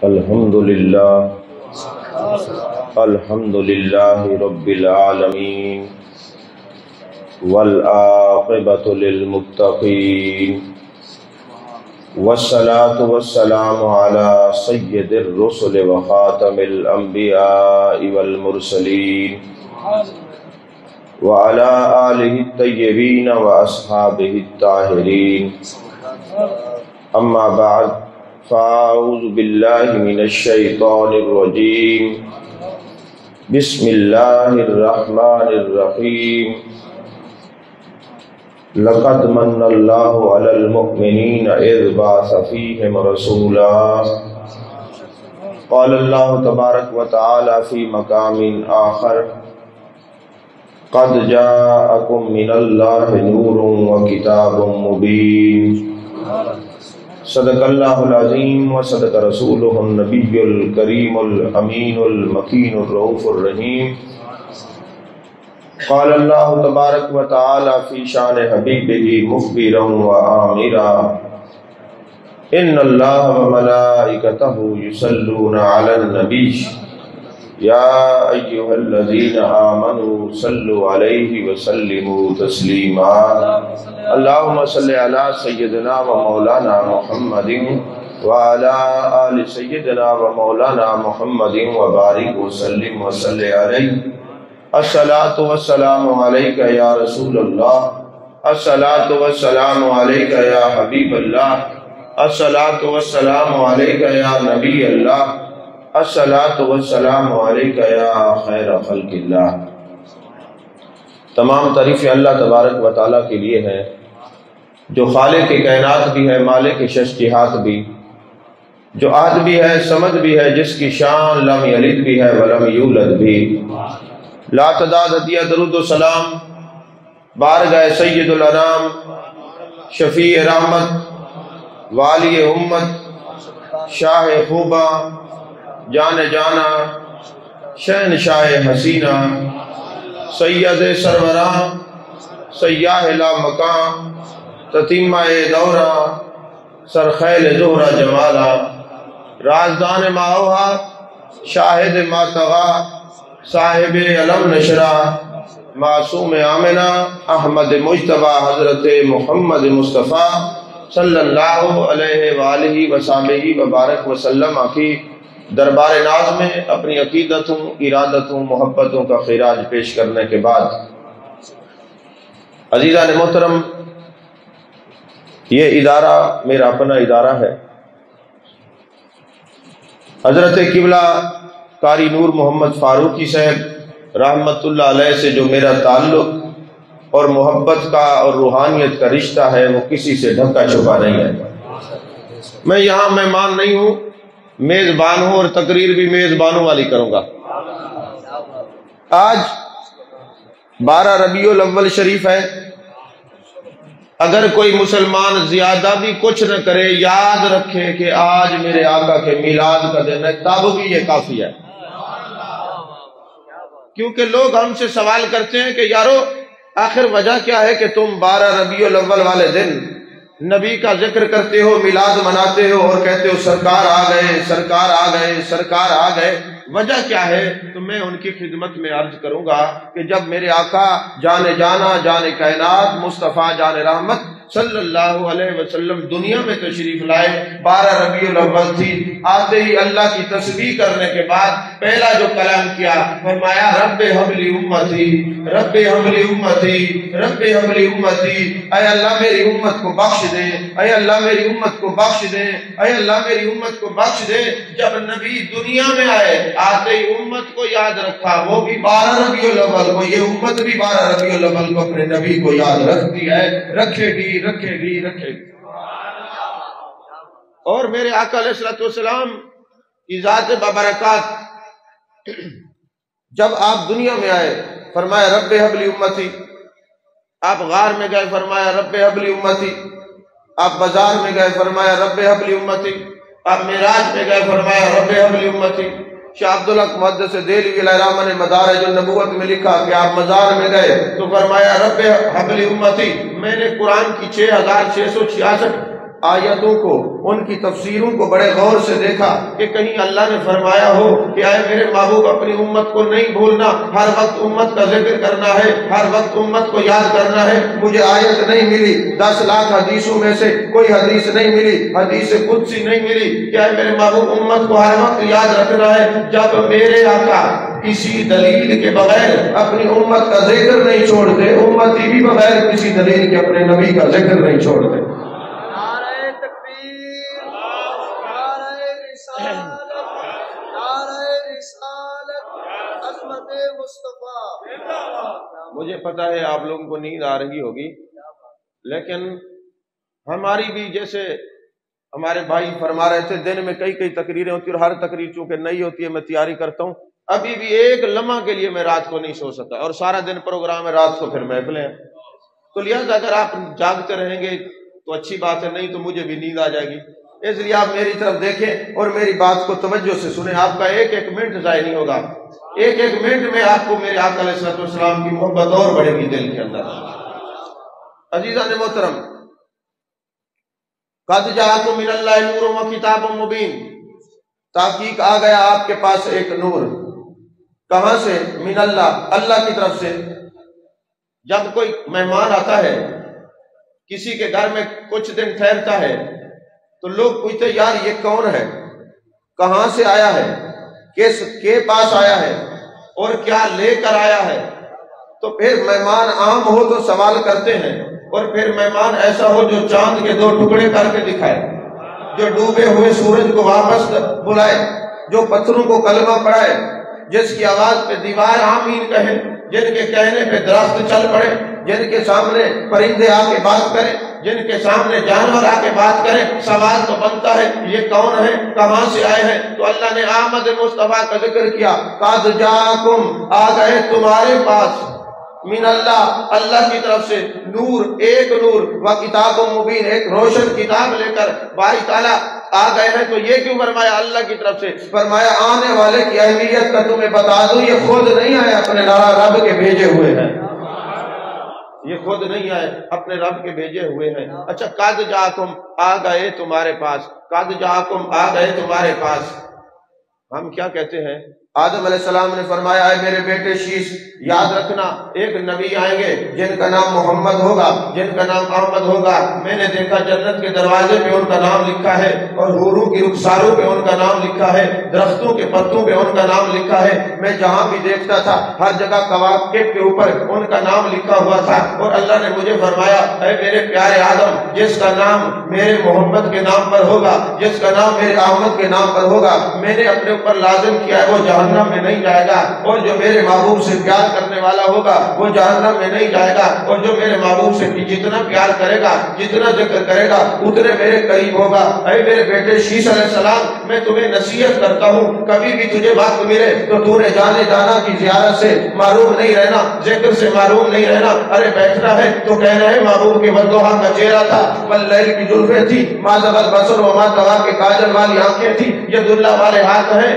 الحمد للہ رب العالمین والعاقبۃ للمتقین والصلاة والسلام علی سید الرسل وخاتم الانبیاء والمرسلین وعلی آلہ الطیبین واصحابہ الطاہرین اما بعد فاعوذ باللہ من الشیطان الرجیم بسم اللہ الرحمن الرحیم لقد من اللہ علی المؤمنین اذ بعث فیہم رسولا قال اللہ تبارک وتعالی فی مقام آخر قد جاءکم من اللہ نور وکتاب مبین صدق اللہ العظیم و صدق رسولہ النبی الکریم الامین المکین الرؤوف الرحیم قال اللہ تبارک و تعالی فی شان حبیبہ مخبرا و آمرا ان اللہ و ملائکتہ یصلون علی النبی یا ایہا الذین آمنوا صلوا علیہ وسلموا تسلیما اللہم صلی علی سیدنا و مولانا محمد وعلی آل سیدنا و مولانا محمد وبارک وسلم وصلی علیہ الصلاة والسلام علیک یا رسول اللہ الصلاة والسلام علیک یا حبیب اللہ الصلاة والسلام علیک یا نبی اللہ الصلاة والسلام علیک یا خیر خلق اللہ۔ تمام تعریفیں اللہ تبارک و تعالیٰ کے لیے ہیں جو خالق کائنات بھی ہے، مالک ششتہات بھی، جو عہد بھی ہے، سمد بھی ہے، جس کی شان لم یلد بھی ہے ولم یولد بھی۔ لا تعداد ہدیہ درود و سلام بارگاہ سید الانام شفیع رحمت والی امت شاہ خوبہ جان جانا شہنشاہ حسینہ سید سروراں سیاہ لا مکان تتیمہ دورہ سرخیل زہرہ جمالہ رازدان ماوہا شاہد ماتغا صاحب علم نشرہ معصوم آمنہ احمد مجتبہ حضرت محمد مصطفیٰ صلی اللہ علیہ وآلہ وسلم وبارک وسلم کی دربار ناز میں اپنی عقیدتوں، ارادتوں، محبتوں کا خراج پیش کرنے کے بعد عزیزان محترم، یہ ادارہ میرا اپنا ادارہ ہے۔ حضرت قبلہ قاری نور محمد فاروقی صاحب رحمت اللہ علیہ سے جو میرا تعلق اور محبت کا اور روحانیت کا رشتہ ہے وہ کسی سے ڈھکا چھپا نہیں ہے۔ میں یہاں مہمان نہیں ہوں، میزبان ہوں اور تقریر بھی میزبانوں والی کروں گا۔ آج 12 ربیع الاول شریف ہے۔ اگر کوئی مسلمان زیادہ بھی کچھ نہ کرے، یاد رکھے کہ آج میرے آقا کے میلاد کا دن ہے، تب بھی یہ کافی ہے۔ کیونکہ لوگ ہم سے سوال کرتے ہیں کہ یارو آخر وجہ کیا ہے کہ تم 12 ربیع الاول والے دن نبی کا ذکر کرتے ہو، میلاد مناتے ہو اور کہتے ہو سرکار آ گئے، سرکار آ گئے، سرکار آ گئے، وجہ کیا ہے؟ تو میں ان کی خدمت میں عرض کروں گا کہ جب میرے آقا جان جانا، جان کائنات، مصطفیٰ جان رحمت صلی اللہ علیہ وسلم دنیا میں تشریف لائے، 12 ربیع الاول تھی، آتے ہی اللہ کی تسبیح کرنے کے بعد پہلا جو کلام کیا فرمایا رب حب لی امتی، رب حب لی امتی، رب حب لی امتی، اے اللہ میری امت کو بخش دے، اے اللہ میری امت کو بخش دے، اے اللہ میری امت کو بخش دے۔ جب نبی دنیا میں آئے آتے ہی امت کو یاد رکھا، وہ بھی 12 ربیع الاول کو، یہ امت بھی 12 ربیع الاول کو اپنے نبی کو یاد رکھتی ہے، رکھے گی رکھے گی رکھے گی۔ اور میرے آقا علیہ الصلوۃ والسلام کی ذات ببرکات جب آپ دنیا میں آئے فرمایا رب حب لی امتی، آپ غار میں گئے فرمایا رب حب لی امتی، آپ بازار میں گئے فرمایا رب حب لی امتی، آپ معراج میں گئے فرمایا رب حب لی امتی۔ شاہ عبدالحق محدث دہلوی علیہ الرحمہ نے مدارج النبوت میں لکھا کہ آپ مزار میں گئے تو فرمایا رب حب لی امتی۔ میں نے قرآن کی 6666 آیتوں کو، ان کی تفسیروں کو بڑے غور سے دیکھا کہ کہیں اللہ نے فرمایا ہو کہ اے میرے محبوب اپنی امت کو نہیں بھولنا، ہر وقت امت کا ذکر کرنا ہے، ہر وقت امت کو یاد کرنا ہے۔ مجھے آیت نہیں ملی، 10 لاکھ حدیثوں میں سے کوئی حدیث نہیں ملی، حدیث قدسی نہیں ملی کہ اے میرے محبوب امت کو ہر وقت یاد رکھنا ہے۔ جب میرے آقا کسی دلیل کے بغیر اپنی امت کا ذکر نہیں چھوڑتے، امتی بھی بغیر کسی دلیل کے اپنے نبی کا ذکر نہیں چھوڑتے۔ نعرہ تکبیر، نعرہ رسالت، نعرہ رسالت، عظمت مصطفیٰ۔ مجھے پتا ہے آپ لوگوں کو نیند آ رہی ہوگی، لیکن ہماری بھی جیسے ہمارے بھائی فرما رہے تھے دن میں کئی تقریریں ہوتی ہیں، اور ہر تقریر چونکہ نئی ہوتی ہے میں تیاری کرتا ہوں، ابھی بھی ایک لمحہ کے لیے میں رات کو نہیں سو سکا، اور سارا دن پروگرام ہے، رات کو پھر محفلیں ہیں، تو لہٰذا اگر آپ جاگتے رہیں گے تو اچھی بات ہے، نہیں تو مجھے بھی نیند آ جائے گی۔ اس لیے آپ میری طرف دیکھیں اور میری بات کو توجہ سے سنیں، آپ کا ایک ایک منٹ ضائع نہیں ہوگا، ایک ایک منٹ میں آپ کو میرے آقا علیہ الصلوۃ والسلام کی محبت اور بڑھے گی دل کے اندر۔ عزیزان محترم، قد جاءکم من اللہ نور و کتاب مبین، تحقیق آ گیا آپ کے پاس ایک نور، کہاں سے؟ من اللہ، اللہ کی طرف سے۔ جب کوئی مہمان آتا ہے کسی کے گھر میں کچھ دن ٹھہرتا ہے تو لوگ پوچھتے یار یہ کون ہے، کہاں سے آیا ہے، کس کے پاس آیا ہے اور کیا لے کر آیا ہے؟ تو پھر مہمان عام ہو تو سوال کرتے ہیں، اور پھر مہمان ایسا ہو جو چاند کے 2 ٹکڑے کر کے دکھائے، جو ڈوبے ہوئے سورج کو واپس بلائے، جو پتھروں کو کلمہ پڑھائے، جس کی آواز پہ دیوار آمین کہے، جن کے کہنے پہ درخت چل پڑے، جن کے سامنے پرندے آ کے بات کریں، جن کے سامنے جانور آ کے بات کریں۔ سوال تو بنتا ہے یہ کون ہے، کہاں سے آئے ہیں؟ تو اللہ نے آمد مصطفیٰ کا ذکر کیا، قد جاءکم، آ گئے تمہارے پاس، من اللہ، اللہ کی طرف سے، نور، ایک نور، و کتاب مبین، ایک روشن کتاب لے کر باری تعالیٰ آ گئے ہیں۔ تو یہ کیوں فرمایا اللہ کی طرف سے؟ فرمایا آنے والے کی اہمیت کا تمہیں بتا دوں، یہ خود نہیں آئے، اپنے رب کے بھیجے ہوئے ہیں، یہ خود نہیں آئے، اپنے رب کے بھیجے ہوئے ہیں۔ اچھا، قد جاءکم، آ گئے تمہارے پاس، قد جاءکم، آ گئے تمہارے پاس، ہم کیا کہتے ہیں؟ آدم علیہ السلام نے فرمایا اے میرے بیٹے شیش، یاد رکھنا ایک نبی آئیں گے جن کا نام محمد ہوگا، جن کا نام احمد ہوگا۔ میں نے دیکھا جنت کے دروازے پہ ان کا نام لکھا ہے، اور حوروں کی رخساروں پہ ان کا نام لکھا ہے، درختوں کے پتوں پہ ان کا نام لکھا ہے۔ میں جہاں بھی دیکھتا تھا ہر جگہ کواکب کے اوپر ان کا نام لکھا ہوا تھا، اور اللہ نے مجھے فرمایا اے میرے پیارے آدم، جس کا نام میرے محمد کے نام پر ہوگا، جس کا نام میرے احمد کے نام پر ہوگا، میں نے اپنے اوپر لازم کیا ہے وہ جہنم میں نہیں جائے گا، اور جو میرے محبوب سے پیار کرنے والا ہوگا وہ جہنم میں نہیں جائے گا، اور جو میرے محبوب سے جتنا پیار کرے گا، جتنا ذکر کرے گا، اتنے میرے قریب ہوگا۔ اے میرے بیٹے شیش علیہ السلام، میں تمہیں نصیحت کرتا ہوں، کبھی بھی تجھے وقت ملے تو تو نے جانے جانا کی زیارت سے معروم نہیں رہنا، ذکر سے معروم نہیں رہنا۔ ارے بیٹھنا ہے تو کہنا ہے محبوب کے بدوہا کا چہرہ تھا، واللیل کی زلفیں تھی، ما زغل بصر وما طغی کے کاجل والی آنکھیں تھی، ید اللہ والے ہاتھ ہیں،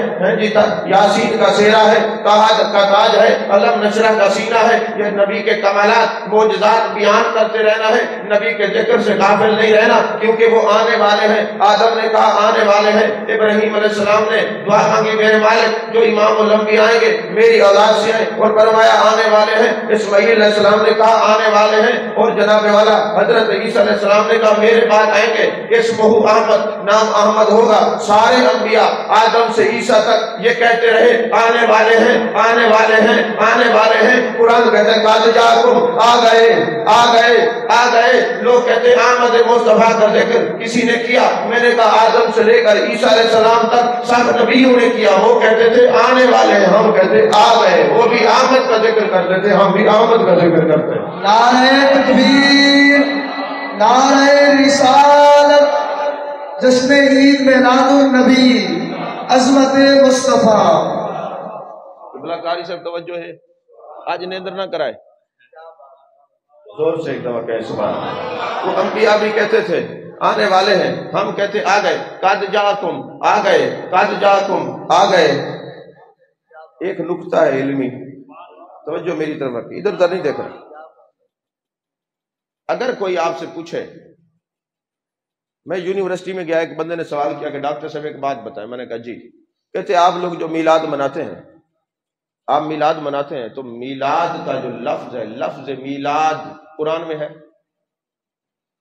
یاسین کا سہرہ ہے، تاج کا تاج ہے، علم نشرہ کا سینہ ہے۔ یہ نبی کے کمالات، معجزات بیان کرتے رہنا ہے، نبی کے ذکر سے غافل نہیں رہنا، کیونکہ وہ آنے والے ہیں۔ آدم نے کہا آنے والے ہیں، ابراہیم علیہ السلام نے دعا مانگی میرے مالک جو امام الانبیاء آئیں گے میری اولاد سے ہیں، اور فرمایا آنے والے ہیں۔ اسماعیل علیہ السلام نے کہا آنے والے ہیں، اور جناب والا حضرت عیسیٰ علیہ السلام نے کہا میرے بعد آئیں گے، اسمہ احمد، نام احمد ہوگا۔ سارے انبیاء آدم سے عیسیٰ تک یہ کہتے رہے آنے والے ہیں، آنے والے ہیں، آنے والے ہیں۔ قرآن کہتے ہیں قد جاءکم، آ گئے، آ گئے، آ گئے۔ لوگ کہتے ہیں آمد مصطفیٰ کا ذکر کسی نے کیا؟ میں نے کہا آدم سے لے کر عیسیٰ علیہ السلام تک سب نبیوں نے کیا۔ وہ کہتے تھے آنے والے ہیں، ہم کہتے آ گئے۔ وہ بھی آمد کا ذکر کرتے تھے، ہم بھی آمد کا ذکر کرتے ہیں۔ نعرہ تکبیر، نعرہ رسالت، جشن عید میلاد النبی، عظمت مصطفیٰ۔ قبلہ کاری صاحب توجہ ہے، آج نیندر نہ کرائے، زور سے ایک دفعہ کہے سبحان اللہ۔ وہ انبیاء بھی کہتے تھے آنے والے ہیں، ہم کہتے آ گئے۔ قد جاءکم، آ گئے، قد جاءکم، آ گئے۔ ایک نکتہ ہے علمی، توجہ میری طرف رکھیے، ادھر ادھر نہیں دیکھنا۔ اگر کوئی آپ سے پوچھے میں یونیورسٹی میں گیا، ایک بندے نے سوال کیا کہ ڈاکٹر صاحب ایک بات بتائیں. میں نے کہا جی. کہتے آپ لوگ جو میلاد مناتے ہیں، آپ میلاد مناتے ہیں، تو میلاد کا جو لفظ ہے، لفظ میلاد قرآن میں ہے؟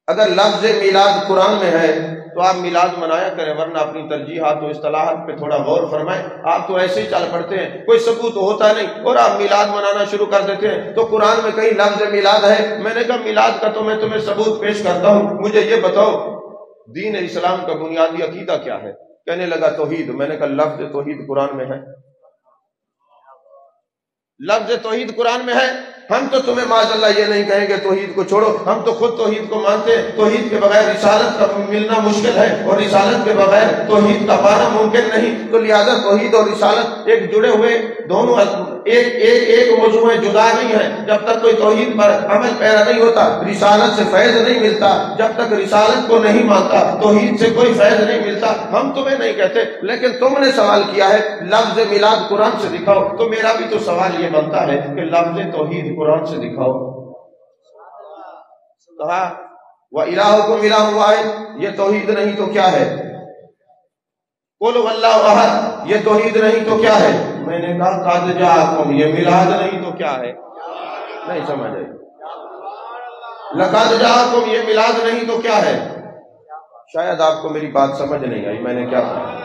اگر لفظ میلاد قرآن میں ہے تو آپ میلاد منایا کریں، ورنہ اپنی ترجیحات و اصطلاحات پہ تھوڑا غور فرمائیں. آپ تو ایسے ہی چل پڑتے ہیں، کوئی ثبوت ہوتا نہیں اور آپ میلاد منانا شروع کر دیتے ہیں. تو قرآن میں کہیں لفظ میلاد ہے؟ میں نے کہا میلاد کا تو میں تمہیں ثبوت پیش کرتا ہوں، مجھے یہ بتاؤ دین اسلام کا بنیادی عقیدہ کیا ہے؟ کہنے لگا توحید. میں نے کہا لفظ توحید قرآن میں ہے؟ لفظ توحید قرآن میں ہے. ہم تو تمہیں معاذ اللہ یہ نہیں کہیں گے توحید کو چھوڑو، ہم تو خود توحید کو مانتے ہیں. توحید کے بغیر رسالت کا ملنا مشکل ہے، اور رسالت کے بغیر توحید کا پانا ممکن نہیں. تو لہذا توحید اور رسالت ایک جڑے ہوئے دونوں ایک موضوع ہے، جدا نہیں ہے. جب تک کوئی توحید پر عمل پیرا نہیں ہوتا، رسالت سے فیض نہیں ملتا. جب تک رسالت کو نہیں مانتا، توحید سے کوئی فیض نہیں ملتا. ہم تمہیں نہیں کہتے، لیکن تم نے سوال کیا ہے لفظ میلاد قرآن سے دکھاؤ، تو میرا بھی تو سوال یہ بنتا ہے کہ لفظ توحید قرآن سے دکھاؤ. کہا وَإِلَٰهُكُمْ إِلَٰهٌ وَاحِدٌ، یہ توحید نہیں تو کیا ہے؟ قُلْ هُوَ اللَّهُ أَحَدٌ، یہ توحید نہیں تو کیا ہے؟ میں نے کہا قَدْ جَاءَكُمْ، یہ میلاد نہیں تو کیا ہے؟ نہیں سمجھ آئی. لَقَدْ جَاءَكُمْ، یہ میلاد نہیں تو کیا ہے؟ شاید آپ کو میری بات سمجھ نہیں آئی، میں نے کیا کہا؟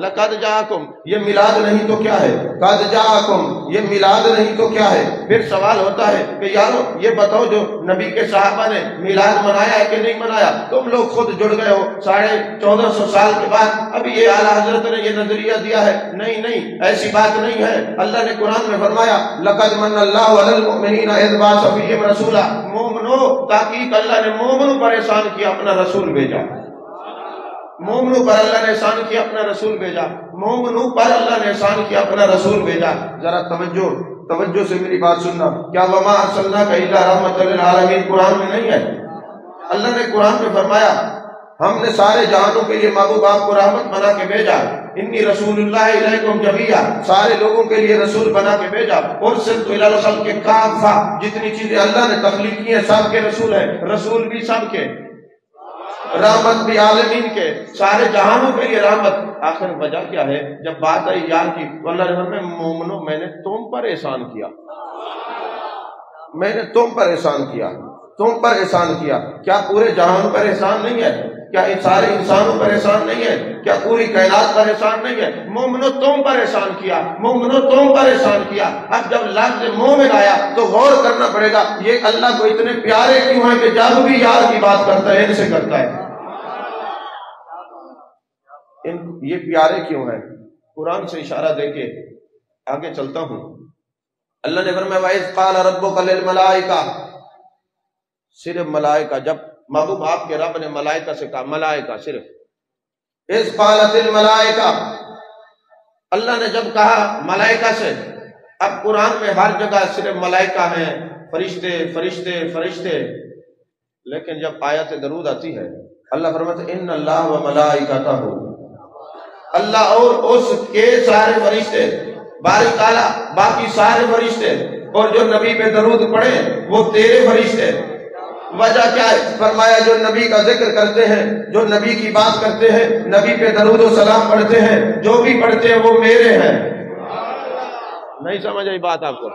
لقد جاءکم، یہ میلاد نہیں تو کیا ہے؟ قد جاءکم، یہ میلاد نہیں تو کیا ہے؟ پھر سوال ہوتا ہے کہ یارو یہ بتاؤ جو نبی کے صحابہ نے میلاد منایا ہے کہ نہیں منایا؟ تم لوگ خود جڑ گئے ہو 1450 سال کے بعد، ابھی یہ اعلیٰ حضرت نے یہ نظریہ دیا ہے. نہیں، ایسی بات نہیں ہے. اللہ نے قرآن میں فرمایا لقد من اللہ علی المؤمنین اذ بعث فیہم رسولا، مومنو تحقیق اللہ نے مومنوں پر احسان کیا، اپنا رسول بھیجا. مومنوں پر اللہ نے احسان کیا، اپنا رسول بھیجا. مومنوں پر اللہ نے احسان کیا، اپنا رسول بھیجا. ذرا توجہ سے میری بات سننا. کیا وما ارسلناک الا رحمۃ للعالمین قرآن میں نہیں ہے؟ اللہ نے قرآن میں فرمایا ہم نے سارے جہانوں کے لیے محبوب آپ کو رحمت بنا کے بھیجا. انی رسول اللہ الیکم جمیعا، سارے لوگوں کے لیے رسول بنا کے بھیجا. اور صرف الی الخلق کافہ، جتنی چیزیں اللہ نے تخلیق کی ہیں سب کے رسول ہیں. رسول بھی سب کے، رحمت بھی عالمین کے، سارے جہانوں کے لیے رحمت. آخر وجہ کیا ہے؟ جب بات آئی یار کی تو اللہ نے فرمایا مومنو میں نے تم پر احسان کیا، میں نے تم پر احسان کیا، تم پر احسان کیا. کیا پورے جہانوں پر احسان نہیں ہے؟ کیا ان سارے انسانوں پر احسان نہیں ہے؟ کیا پوری کائنات پر احسان نہیں ہے؟ مومنو تم پر احسان کیا، مومنو تم پر احسان کیا. اب جب لفظ مومن آیا تو غور کرنا پڑے گا یہ اللہ کو اتنے پیارے کیوں ہیں کہ جب بھی یار کی بات کرتا ہے ان سے کرتا ہے. یہ پیارے کیوں ہیں؟ قرآن سے اشارہ دے کے آگے چلتا ہوں. اللہ نے فرمایا وَإِذْ قَالَ رَبُّكَ لِلْمَلَائِكَةِ، صرف ملائکہ، جب محبوب آپ کے رب نے ملائکہ سے کہا، ملائکہ صرف. اِذْ قَالَتِ الْمَلَائِكَةِ، اللہ نے جب کہا ملائکہ سے. اب قرآن میں ہر جگہ صرف ملائکہ ہیں، فرشتے فرشتے فرشتے، لیکن جب آیت درود آتی ہے اللہ فرماتا ہے ان اللہ و ملائکتہ، اللہ اور اس کے سارے فرشتے، باری تعالیٰ باقی سارے فرشتے، اور جو نبی پہ درود پڑھے وہ تیرے فرشتے. وجہ کیا ہے؟ فرمایا جو نبی کا ذکر کرتے ہیں، جو نبی کی بات کرتے ہیں، نبی پہ درود و سلام پڑھتے ہیں، جو بھی پڑھتے ہیں وہ میرے ہیں. نہیں سمجھ آئی بات آپ کو؟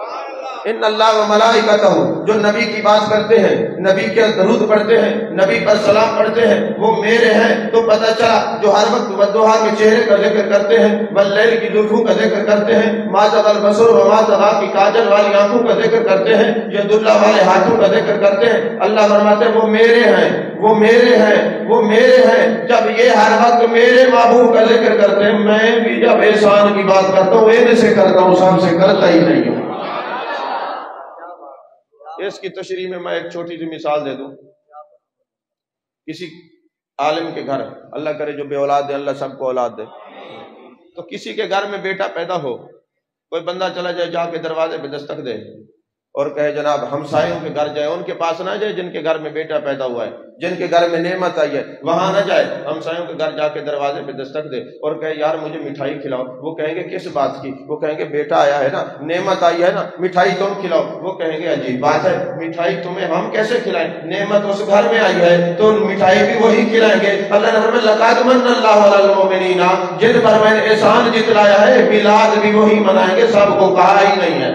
ان اللہ و ملائکتہ، جو نبی کی بات کرتے ہیں، نبی کے درود پڑھتے ہیں، نبی پر سلام پڑھتے ہیں، وہ میرے ہیں. تو پتہ چلا جو ہر وقت والضحیٰ کے چہرے کا ذکر کرتے ہیں، واللیل کی زلفوں کا ذکر کرتے ہیں، ما طغى البصر وما طغى کی کاجل والی آنکھوں کا ذکر کرتے ہیں، ید اللہ والے ہاتھوں کا ذکر کرتے ہیں. اللہ فرماتے ہیں وہ میرے ہیں، وہ میرے ہیں، وہ میرے ہیں. جب یہ ہر وقت میرے محبوب کا ذکر کرتے ہیں، میں بھی جب احسان کی بات کرتا ہوں ان سے کرتا ہوں، سب سے کرتا ہی نہیں ہوں. اس کی تشریح میں ایک چھوٹی سی مثال دے دوں. کسی عالم کے گھر، اللہ کرے جو بے اولاد دے اللہ سب کو اولاد دے، تو کسی کے گھر میں بیٹا پیدا ہو، کوئی بندہ چلا جائے جا کے دروازے پہ دستک دے، اور کہے جناب ہمسایوں کے گھر جائے، ان کے پاس نہ جائے جن کے گھر میں بیٹا پیدا ہوا ہے، جن کے گھر میں نعمت آئی ہے، وہاں نہ جائے، ہمسایوں کے گھر جا کے دروازے پہ دستک دے اور کہے یار مجھے مٹھائی کھلاؤ، وہ کہیں گے کس بات کی؟ وہ کہیں گے بیٹا آیا ہے نا، نعمت آئی ہے نا، مٹھائی تم کھلاؤ۔ وہ کہیں گے عجیب بات ہے، مٹھائی تمہیں ہم کیسے کھلائیں؟ نعمت اس گھر میں آئی ہے تو مٹھائی بھی وہی کھلائیں گے۔ اللہ نے فرمایا لقد من اللہ علی المؤمنین، جن پر میں نے احسان جتلایا ہے میلاد بھی وہی منائیں گے، سب کو کہا ہی نہیں ہے۔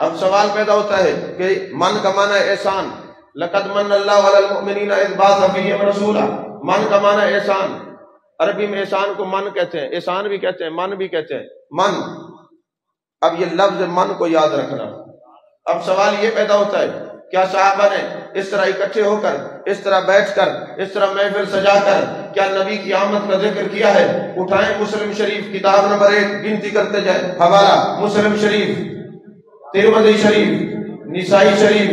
اب سوال پیدا ہوتا ہے کہ من کا معنی احسان، لقد من اللہ علی المؤمنین اذ بعث فیہم رسولا، من کا معنی احسان، عربی میں احسان کو من کہتے ہیں، احسان بھی کہتے ہیں، من بھی کہتے ہیں، من۔ اب یہ لفظ من کو یاد رکھنا۔ اب سوال یہ پیدا ہوتا ہے کیا صحابہ نے اس طرح اکٹھے ہو کر، اس طرح بیٹھ کر، اس طرح محفل سجا کر کیا نبی کی آمد کا ذکر کیا ہے؟ اٹھائیں مسلم شریف کتاب نمبر 1، گنتی کرتے جائیں، حوالہ مسلم شریف، ترمذی شریف، نسائی شریف،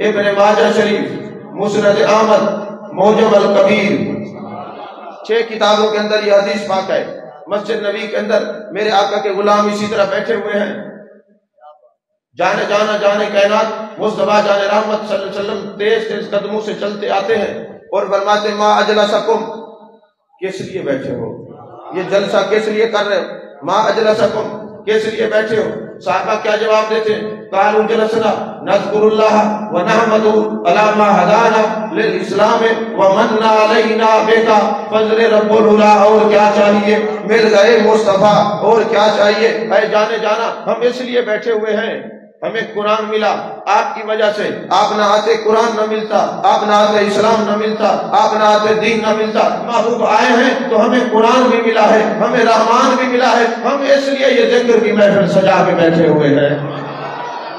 ابن ماجہ شریف، مسند احمد، معجم الکبیر، 6 کتابوں کے اندر یہ حدیث پاک ہے۔ مسجد نبی کے اندر میرے آقا کے غلام اسی طرح بیٹھے ہوئے ہیں، جانے جانا جانے کائنات مصطفیٰ جان رحمت صلی اللہ علیہ وسلم تیز تیز قدموں سے چلتے آتے ہیں اور فرماتے ہیں ما اجلسکم، کس لیے بیٹھے ہو؟ یہ جلسہ کس لیے کر رہے ہو؟ ما اجلسکم، کس لیے بیٹھے ہو؟ صحابہ کیا جواب دیتے ہیں؟ قالوا جلسنا نذکر اللہ ونحمدہ علی ما ہدانا للاسلام ومن علینا بکا فضل رب العلا۔ اور کیا چاہیے؟ مل گئے مصطفیٰ، اور کیا چاہیے؟ اے جانے جانا ہم اس لیے بیٹھے ہوئے ہیں، ہمیں قرآن ملا آپ کی وجہ سے، آپ نہ آتے قرآن نہ ملتا، آپ نہ آتے اسلام نہ ملتا، آپ نہ آتے دین نہ ملتا۔ محبوب آئے ہیں تو ہمیں قرآن بھی ملا ہے، ہمیں رحمان بھی ملا ہے، ہم اس لیے یہ ذکر کی محفل سجا کے بیٹھے ہوئے ہیں۔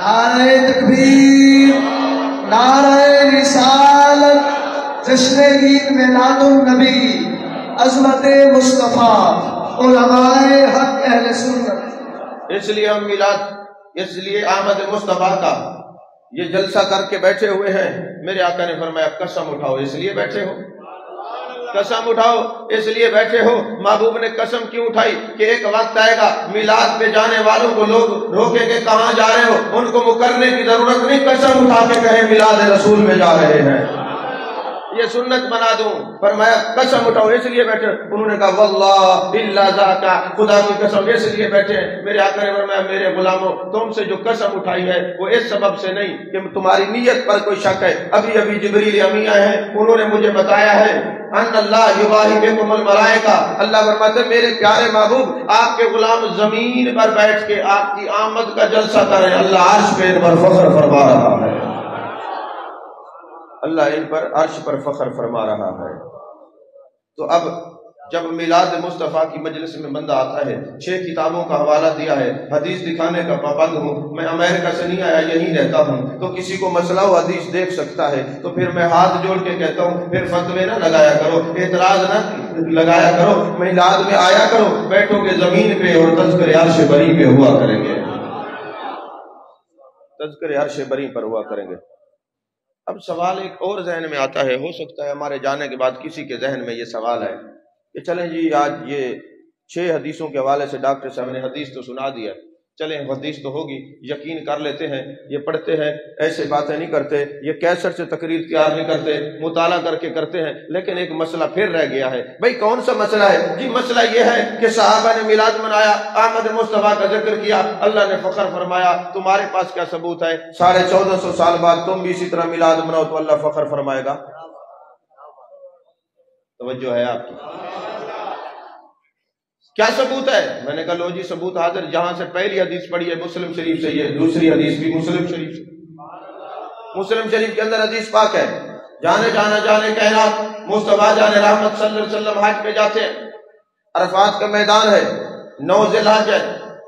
نعرہ تکبیر، نعرہ رسالت، جشن عید میلاد النبی، عظمت مصطفیٰ، علماء حق اہل سنت۔ اس لیے ہم میلاد، اس لیے آمد مصطفیٰ کا یہ جلسہ کر کے بیٹھے ہوئے ہیں۔ میرے آقا نے فرمایا قسم اٹھاؤ اس لیے بیٹھے ہو، قسم اٹھاؤ اس لیے بیٹھے ہو۔ محبوب نے قسم کیوں اٹھائی کہ ایک وقت آئے گا میلاد پہ جانے والوں کو لوگ روکیں گے کہاں جا رہے ہو، ان کو مکرنے کی ضرورت نہیں، قسم اٹھا کے کہیں میلاد رسول میں جا رہے ہیں، یہ سنت بنا دوں۔ فرمایا قسم اٹھاؤ اس لیے بیٹھے، انہوں نے کہا واللہ الا ذاک، خدا کی قسم اس لیے بیٹھے۔ میرے آقا نے فرمایا میرے غلاموں تم سے جو قسم اٹھائی ہے وہ اس سبب سے نہیں کہ تمہاری نیت پر کوئی شک ہے۔ ابھی ابھی جبریل امی آئے ہیں، انہوں نے مجھے بتایا ہے ان اللہ یباہی بکم الملائکہ، اللہ فرماتے ہیں میرے پیارے محبوب آپ کے غلام زمین پر بیٹھ کے آپ کی آمد کا جلسہ کریں، اللہ عرش پہ ان پر فخر فرما رہا ہے، اللہ ان پر عرش پر فخر فرما رہا ہے۔ تو اب جب میلاد مصطفیٰ کی مجلس میں بندہ آتا ہے، 6 کتابوں کا حوالہ دیا ہے، حدیث دکھانے کا پابند ہوں، میں امریکہ سے نہیں آیا یہیں رہتا ہوں، تو کسی کو مسئلہ و حدیث دیکھ سکتا ہے تو پھر میں ہاتھ جوڑ کے کہتا ہوں پھر فتوے نہ لگایا کرو، اعتراض نہ لگایا کرو، میلاد میں آیا کرو، بیٹھو گے زمین پہ اور تذکر عرش بری پہ ہوا کریں گے، تذکر عرش بری پر ہوا کریں گے۔ اب سوال ایک اور ذہن میں آتا ہے، ہو سکتا ہے ہمارے جانے کے بعد کسی کے ذہن میں یہ سوال ہے کہ چلیں جی آج یہ 6 حدیثوں کے حوالے سے ڈاکٹر صاحب نے حدیث تو سنا دیا، چلیں حدیث تو ہوگی، یقین کر لیتے ہیں، یہ پڑھتے ہیں، ایسے باتیں نہیں کرتے، یہ کیسٹ سے تقریر تیار نہیں کرتے، مطالعہ کر کے کرتے ہیں، لیکن ایک مسئلہ پھر رہ گیا ہے۔ بھئی کون سا مسئلہ ہے؟ جی مسئلہ یہ ہے کہ صحابہ نے میلاد منایا، آمد مصطفیٰ کا ذکر کیا، اللہ نے فخر فرمایا، تمہارے پاس کیا ثبوت ہے 1450 سال بعد تم بھی اسی طرح میلاد مناؤ تو اللہ فخر فرمائے گا؟ توجہ ہے آپ کی؟ کیا ثبوت ہے؟ میں نے کہا لو جی ثبوت حاضر، جہاں سے پہلی حدیث پڑھی ہے مسلم شریف سے، یہ دوسری حدیث بھی مسلم شریف سے، مسلم شریف کے اندر حدیث پاک ہے، جانے جانا جانے کائنات مصطفیٰ جان رحمت صلی اللہ علیہ وسلم حج پہ جاتے ہیں، عرفات کا میدان ہے، 9 ذی الحج ہے،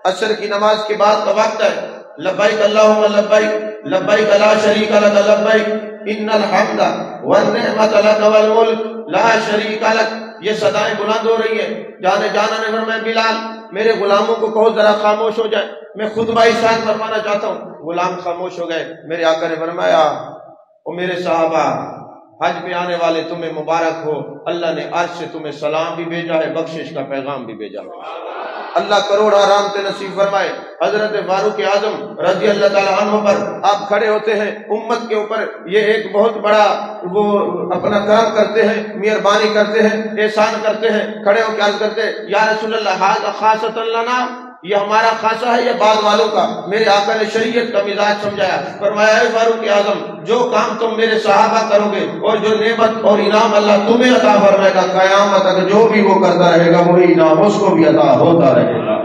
عصر کی نماز کے بعد کا وقت ہے، لبیک اللہم لبیک لبیک لا شریک لک لبیک ان الحمد والنعمت لک والملک لا شریک لک، یہ صدائیں بلند ہو رہی ہیں۔ جانے جانا نے فرمایا بلال میرے غلاموں کو کہو ذرا خاموش ہو جائے، میں خطبہ ارشاد فرمانا چاہتا ہوں۔ غلام خاموش ہو گئے، میرے آقا نے فرمایا او میرے صحابہ حج پہ آنے والے تمہیں مبارک ہو، اللہ نے عرش سے تمہیں سلام بھی بھیجا ہے، بخشش کا پیغام بھی بھیجا ہے۔ اللہ کروڑ رحمت نصیب فرمائے۔ حضرت فاروق اعظم رضی اللہ تعالیٰ عنہ پر آپ کھڑے ہوتے ہیں، امت کے اوپر یہ ایک بہت بڑا وہ اپنا کرم کرتے ہیں، مہربانی کرتے ہیں، احسان کرتے ہیں، کھڑے ہو کے عرض کرتے ہیں یا رسول اللہ ھذا خاصۃ لنا، یہ ہمارا خاصہ ہے یا بعد والوں کا؟ میرے آقا نے شریعت کا مزاج سمجھایا، فرمایا اے فاروق اعظم جو کام تم میرے صحابہ کرو گے اور جو نعمت اور انعام اللہ تمہیں عطا فرمائے گا، قیامت تک جو بھی وہ کرتا رہے گا وہی انعام اس کو بھی عطا ہوتا رہے گا۔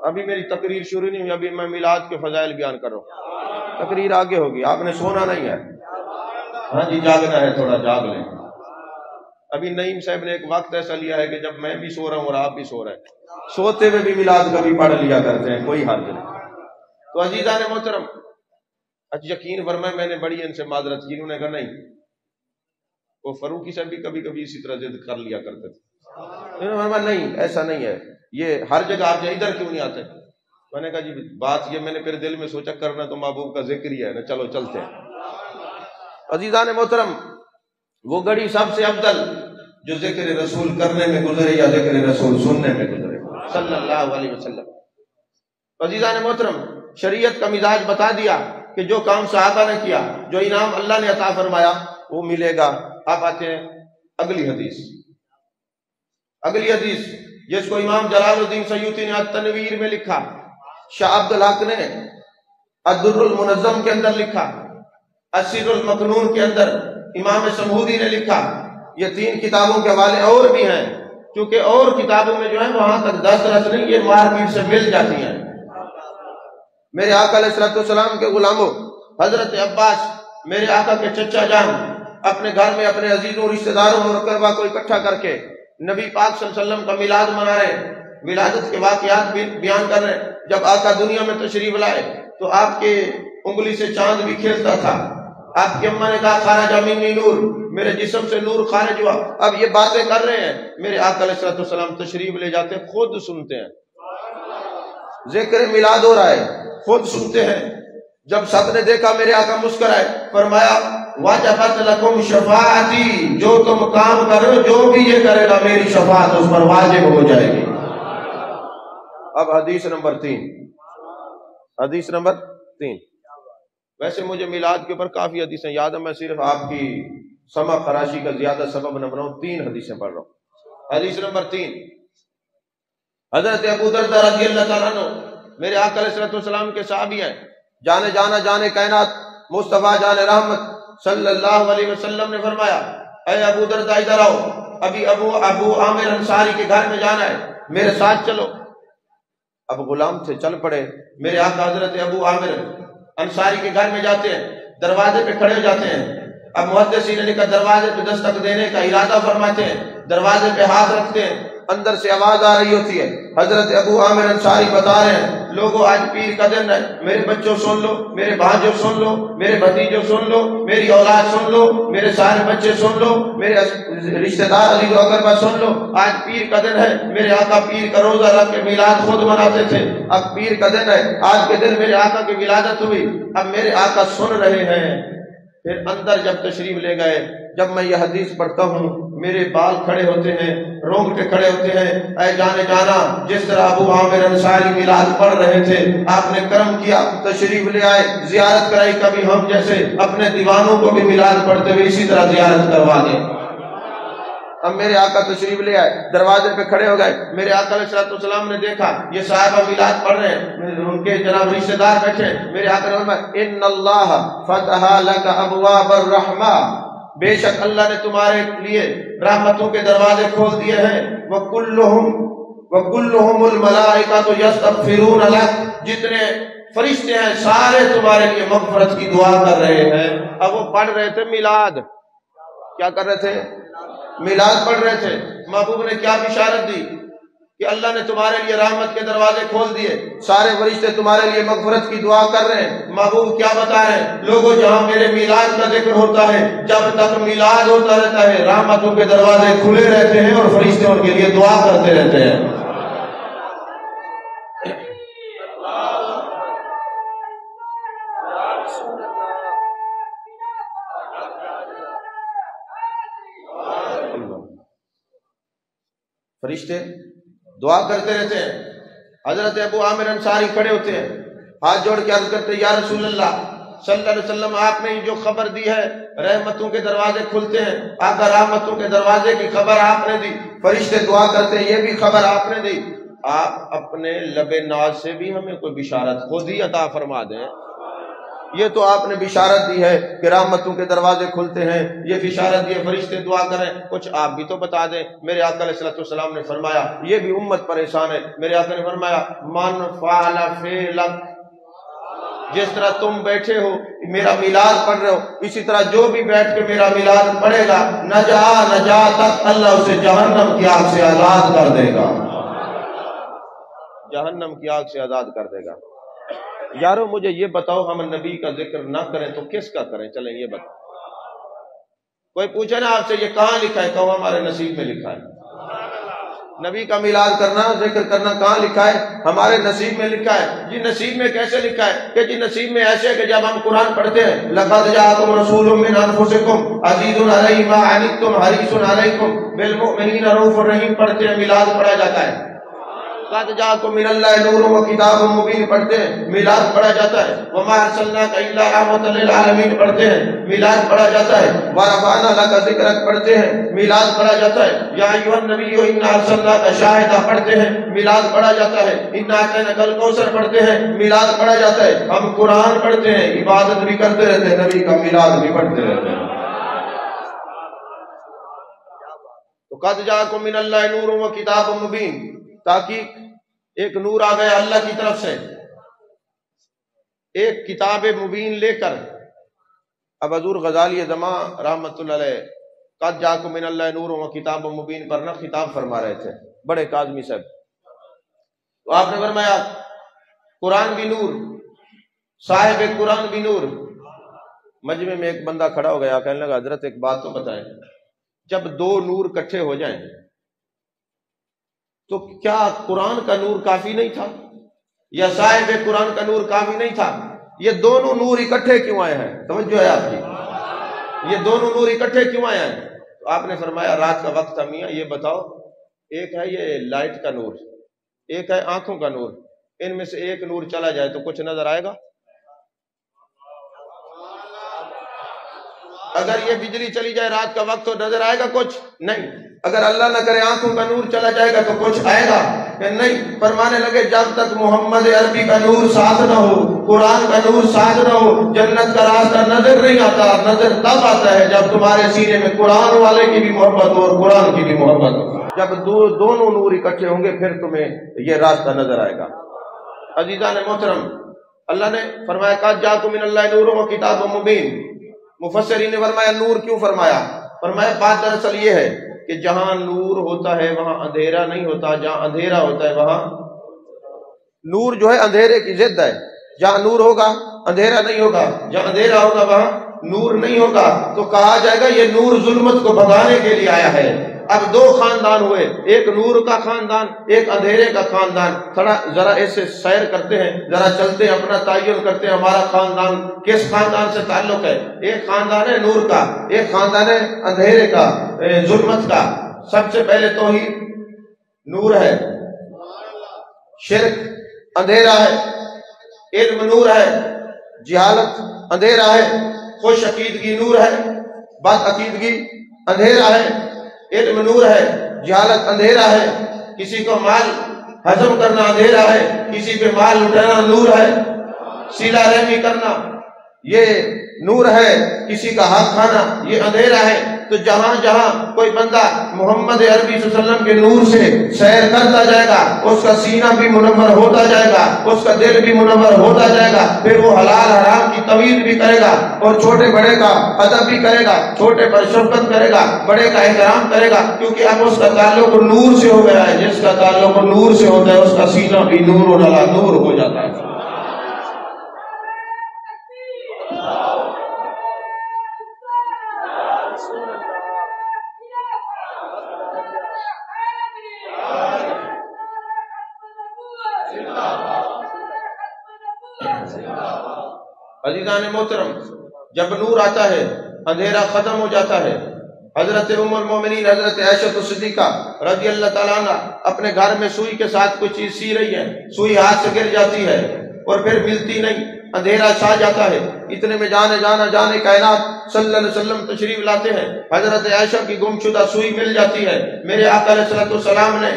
ابھی میری تقریر شروع نہیں ہوئی، ابھی میں میلاد کے فضائل بیان کر رہا ہوں، تقریر آگے ہوگی، آپ نے سونا نہیں ہے، ہاں جی جاگنا ہے، تھوڑا جاگ لیں۔ ابھی نعیم صاحب نے ایک وقت ایسا لیا ہے کہ جب میں بھی سو رہا ہوں اور آپ بھی سو رہے ہیں، سوتے ہوئے بھی میلاد کبھی پڑھ لیا کرتے ہیں، کوئی حرج نہیں۔ تو عزیزان محترم، یقین فرمائے میں نے بڑی ان سے معذرت کی، انہوں نے کہا نہیں، وہ فاروقی صاحب بھی کبھی کبھی اسی طرح ضد کر لیا کرتے تھے، انہوں نے فرمایا نہیں ایسا نہیں ہے، یہ ہر جگہ آپ ادھر کیوں نہیں آتے؟ میں نے کہا جی بات یہ میں نے پھر دل میں سوچا کرنا تو محبوب کا ذکر ہی ہے نا، چلو چلتے ہیں۔ عزیزان محترم، وہ گھڑی سب سے افضل جو ذکر رسول کرنے میں گزرے یا ذکر رسول سننے میں گزرے صلی اللہ علیہ وسلم۔ عزیزان محترم، شریعت کا مزاج بتا دیا کہ جو کام صحابہ نے کیا، جو انعام اللہ نے عطا فرمایا وہ ملے گا۔ آپ آتے ہیں اگلی حدیث، اگلی حدیث جس کو امام جلال الدین سیوطی نے التنویر میں لکھا، شاہ عبد الحق نے الدر المنظم کے اندر لکھا، السر المکنون کے اندر امام سمہودی نے لکھا، یہ تین کتابوں کے حوالے اور بھی ہیں، کیونکہ اور کتابوں میں جو ہے وہاں تک دسترس نہیں، یہ مارکیٹ سے مل جاتی ہیں۔ میرے آقا علیہ السلام کے غلاموں، حضرت عباس میرے آقا کے چچا جان اپنے گھر میں اپنے عزیزوں رشتہ داروں اور اقربا کو اکٹھا کر کے نبی پاک صلی اللہ علیہ وسلم کا میلاد منا رہے ہیں، ولادت کے واقعات بھی بیان کر رہے ہیں۔ جب آقا دنیا میں تشریف لائے تو آپ کے انگلی سے چاند بھی کھیلتا تھا، آپ کی اماں نے کہا خارج منی نور، میرے جسم سے نور خارج ہوا۔ اب یہ باتیں کر رہے ہیں، میرے آقا علیہ السلام تشریف لے جاتے ہیں، خود سنتے ہیں، ذکر میلاد ہو رہا ہے، خود سنتے ہیں۔ جب سب نے دیکھا میرے آقا مسکرائے، فرمایا واجبت لکم شفاعتی، جو تم کام کرو جو بھی یہ کرے گا میری شفاعت اس پر واجب ہو جائے گی۔ اب حدیث نمبر 3، حدیث نمبر 3۔ ویسے مجھے میلاد کے اوپر کافی حدیثیں یاد ہیں، میں صرف آپ کی سمع خراشی کا زیادہ سبب نہ بناؤں، 3 حدیثیں پڑھ رہا ہوں۔ حدیث نمبر 3، حضرت ابو درداء رضی اللہ تعالیٰ عنہ میرے آقا علیہ السلام کے صحابی ہیں، جانے جانا جانے کائنات مصطفیٰ جان رحمت صلی اللہ علیہ وسلم نے فرمایا اے ابو درداء ادھر آؤ، ابھی ابو عامر انصاری کے گھر میں جانا ہے، میرے ساتھ چلو۔ اب غلام تھے، چل پڑے، میرے آقا حضرت ابو عامر انصاری کے گھر میں جاتے ہیں، دروازے پہ کھڑے ہو جاتے ہیں۔ اب محدثین نے کہا دروازے پہ دستک دینے کا ارادہ فرماتے ہیں، دروازے پہ ہاتھ رکھتے ہیں، اندر سے آواز آ رہی ہوتی ہے۔ حضرت ابو عامر انصاری بتا رہے ہیں لوگوں آج پیر کا دن ہے، میرے بچوں سن لو، میرے بھانجوں سن لو، میرے بھتیجوں سن لو، میری اولاد سن لو، میرے سارے بچے سن لو، میرے رشتہ دار عزیز و اقربا سن لو، آج پیر کا دن ہے۔ میرے آقا پیر کا روزہ رکھ کے میلاد خود مناتے تھے، اب پیر کا دن ہے، آج کے دن میرے آقا کی ولادت ہوئی، اب میرے آقا سن رہے ہیں۔ پھر اندر جب تشریف لے گئے، جب میں یہ حدیث پڑھتا ہوں میرے بال کھڑے ہوتے ہیں، رونگٹے کھڑے ہوتے ہیں۔ اے جانے جانا، جس طرح ابو عامر انصاری میلاد پڑھ رہے تھے، آپ نے کرم کیا، تشریف لے آئے، زیارت کرائی۔ کبھی ہم جیسے اپنے دیوانوں کو بھی میلاد پڑھتے ہوئے اسی طرح زیارت کروا دیں۔ اب میرے آقا تشریف لے آئے، دروازے پہ کھڑے ہو گئے، میرے آقا علیہ السلام نے دیکھا یہ صحابہ میلاد پڑھ رہے ہیں، ان کے جناب رشتہ دار بیٹھے، میرے آقا نے فرمایا ان اللہ فتح لک ابواب الرحمہ، بے شک اللہ نے تمہارے لیے رحمتوں کے دروازے کھول دیے ہیں، وکلہم الملائکۃ یستغفرون لک، جتنے فرشتے ہیں سارے تمہارے لیے مغفرت کی دعا کر رہے ہیں۔ اب وہ پڑھ رہے تھے میلاد، کیا کر رہے تھے؟ میلاد پڑھ رہے تھے۔ محبوب نے کیا بشارت دی کہ اللہ نے تمہارے لیے رحمت کے دروازے کھول دیے، سارے فرشتے تمہارے لیے مغفرت کی دعا کر رہے ہیں۔ محبوب کیا بتا رہے ہیں؟ لوگوں جہاں میرے میلاد کا ذکر ہوتا ہے، جب تک میلاد ہوتا رہتا ہے رحمتوں کے دروازے کھلے رہتے ہیں اور فرشتے ان کے لیے دعا کرتے رہتے ہیں۔ فرشتے دعا کرتے رہتے ہیں۔ حضرت ابو عامر انصاری کھڑے ہوتے ہیں، ہاتھ جوڑ کے عرض کرتے ہیں یا رسول اللہ صلی اللہ علیہ وسلم، آپ نے جو خبر دی ہے رحمتوں کے دروازے کھلتے ہیں، آقا رحمتوں کے دروازے کی خبر آپ نے دی، فرشتے دعا کرتے ہیں یہ بھی خبر آپ نے دی، آپ اپنے لب ناز سے بھی ہمیں کوئی بشارت خود ہی عطا فرما دیں۔ یہ تو آپ نے بشارت دی ہے کہ رحمتوں کے دروازے کھلتے ہیں، یہ بشارت دی ہے فرشتے دعا کریں، کچھ آپ بھی تو بتا دیں۔ میرے آقا علیہ الصلوۃ والسلام نے فرمایا یہ بھی امت پریشان ہے۔ میرے آقا نے فرمایا من فعل فعلک، جس طرح تم بیٹھے ہو میرا میلاد پڑھ رہے ہو، اسی طرح جو بھی بیٹھ کے میرا میلاد پڑھے گا نجات اللہ اسے جہنم کی آگ سے آزاد کر دے گا، جہنم کی آگ سے آزاد کر دے گا۔ یارو مجھے یہ بتاؤ ہم نبی کا ذکر نہ کریں تو کس کا کریں؟ چلیں یہ بتاؤ۔ کوئی پوچھے نا آپ سے یہ کہاں لکھا ہے؟ کہو ہمارے نصیب میں لکھا ہے۔ نبی کا میلاد کرنا، ذکر کرنا کہاں لکھا ہے؟ ہمارے نصیب میں لکھا ہے۔ جی نصیب میں کیسے لکھا ہے؟ کہ جی نصیب میں ایسے ہے کہ جب ہم قرآن پڑھتے ہیں لَقَدْ جَاءَكُمْ رَسُولٌ مِّنْ أَنفُسِكُمْ عَزِيزٌ عَلَيْهِ مَا عَنِتُّمْ حَرِيصٌ عَلَيْكُمْ بِالْمُؤْمِنِينَ رَءُوفٌ رَحِيمٌ پڑھتے ہیں، میلاد پڑھا جاتا ہے۔ قَدْ جَاءَكُم مِّنَ اللَّهِ نُورٌ وَكِتَابٌ مُّبِينٌ پڑھتے ہیں، میلاد پڑھا جاتا ہے۔ وَمَا أَرْسَلْنَاكَ إِلَّا رَحْمَةً لِّلْعَالَمِينَ پڑھتے ہیں، میلاد پڑھا جاتا ہے۔ وَرَفَعْنَا لَكَ ذِكْرَكَ پڑھتے ہیں، میلاد پڑھا جاتا ہے۔ یا ایھا النبی اِنَّا أَرْسَلْنَاكَ شَاهِدًا پڑھتے ہیں، میلاد پڑھا جاتا ہے۔ اِنَّا أَعْطَيْنَاكَ الْكَوْثَرَ پڑھتے ہیں، میلاد پڑھا جاتا ہے۔ ہم قرآن پڑھتے ہیں، عبادت بھی کرتے رہتے ہیں، نبی کا میلاد بھی پڑھتے رہتے ہیں۔ تو قَدْ جَاءَكُم مِّنَ اللَّهِ نُورٌ وَكِتَابٌ مُّبِينٌ، تاکہ ایک نور آ گیا اللہ کی طرف سے، ایک کتاب مبین لے کر۔ اب حضور غزالی زمان رحمت اللہ علیہ قد جاکم من اللہ نور و کتاب مبین پر نہ خطاب فرما رہے تھے، بڑے کاظمی صاحب۔ تو آپ نے فرمایا قرآن بھی نور، صاحب قرآن بھی نور۔ مجمع میں ایک بندہ کھڑا ہو گیا، کہنے لگا حضرت ایک بات تو بتائیں، جب دو نور کٹھے ہو جائیں تو کیا قرآن کا نور کافی نہیں تھا یا صاحب قرآن کا نور کافی نہیں تھا؟ یہ دونوں نور اکٹھے کیوں آئے ہیں؟ توجہ ہے آپ کی، یہ دونوں نور اکٹھے کیوں آئے ہیں؟ تو آپ نے فرمایا رات کا وقت تھا میاں، یہ بتاؤ ایک ہے یہ لائٹ کا نور، ایک ہے آنکھوں کا نور، ان میں سے ایک نور چلا جائے تو کچھ نظر آئے گا؟ اگر یہ بجلی چلی جائے رات کا وقت تو نظر آئے گا کچھ؟ نہیں۔ اگر اللہ نہ کرے آنکھوں کا نور چلا جائے گا تو کچھ آئے گا کہ نہیں؟ فرمانے لگے جب تک محمد عربی کا نور ساتھ نہ ہو، قرآن کا نور ساتھ نہ ہو، جنت کا راستہ نظر نہیں آتا۔ نظر تب آتا ہے جب تمہارے سینے میں قرآن والے کی بھی محبت ہو اور قرآن کی بھی محبت ہو۔ جب دونوں نور اکٹھے ہوں گے پھر تمہیں یہ راستہ نظر آئے گا۔ عزیزان محترم، اللہ نے فرمایا قد جاءکم من اللہ نور و کتاب مبین۔ مفسرین نے فرمایا نور کیوں فرمایا؟ فرمایا بات دراصل یہ ہے کہ جہاں نور ہوتا ہے وہاں اندھیرا نہیں ہوتا، جہاں اندھیرا ہوتا ہے وہاں نور جو ہے اندھیرے کی ضد ہے۔ جہاں نور ہوگا اندھیرا نہیں ہوگا، جہاں اندھیرا ہوگا وہاں نور نہیں ہوگا۔ تو کہا جائے گا یہ نور ظلمت کو بھگانے کے لیے آیا ہے۔ اب دو خاندان ہوئے، ایک نور کا خاندان، ایک اندھیرے کا خاندان۔ تھوڑا ذرا اس سے سیر کرتے ہیں، ذرا چلتے ہیں، اپنا تعین کرتے ہیں ہمارا خاندان کس خاندان سے تعلق ہے۔ ایک خاندان ہے نور کا، ایک خاندان ہے اندھیرے کا، ظلمت کا۔ سب سے پہلے توحید نور ہے، شرک اندھیرا ہے، علم نور ہے، جہالت اندھیرا ہے، خوش عقیدگی نور ہے، بد عقیدگی اندھیرا ہے۔ علم نور ہے، جہالت اندھیرا ہے، کسی کو مال ہضم کرنا اندھیرا ہے، کسی پہ مال لٹانا نور ہے، صلہ رحمی کرنا یہ نور ہے، کسی کا حق کھانا یہ اندھیرا ہے۔ تو جہاں جہاں کوئی بندہ محمد عربی صلی اللہ علیہ وسلم کے نور سے سیر کرتا جائے گا اس کا سینہ بھی منور ہوتا جائے گا، اس کا دل بھی منور ہوتا جائے گا، پھر وہ حلال حرام کی تمیز بھی کرے گا اور چھوٹے بڑے کا ادب بھی کرے گا، چھوٹے پر شفقت کرے گا، بڑے کا احترام کرے گا، کیونکہ اب اس کا تعلق نور سے ہو گیا ہے۔ جس کا تعلق نور سے ہوتا ہے اس کا سینہ بھی نور علی نور ہو جاتا ہے۔ عزیزان محترم، جب نور آتا ہے اندھیرا ختم ہو جاتا ہے۔ حضرت ام المومنین حضرت عائشہ صدیقہ رضی اللہ تعالیٰ عنہ اپنے گھر میں سوئی کے ساتھ کوئی چیز سی رہی ہے، سوئی ہاتھ سے گر جاتی ہے اور پھر ملتی نہیں، اندھیرا چھا جاتا ہے، اتنے میں جانے کائنات صلی اللہ علیہ وسلم تشریف لاتے ہیں، حضرت عائشہ کی گم شدہ سوئی مل جاتی ہے۔ میرے آقا علیہ الصلوۃ والسلام نے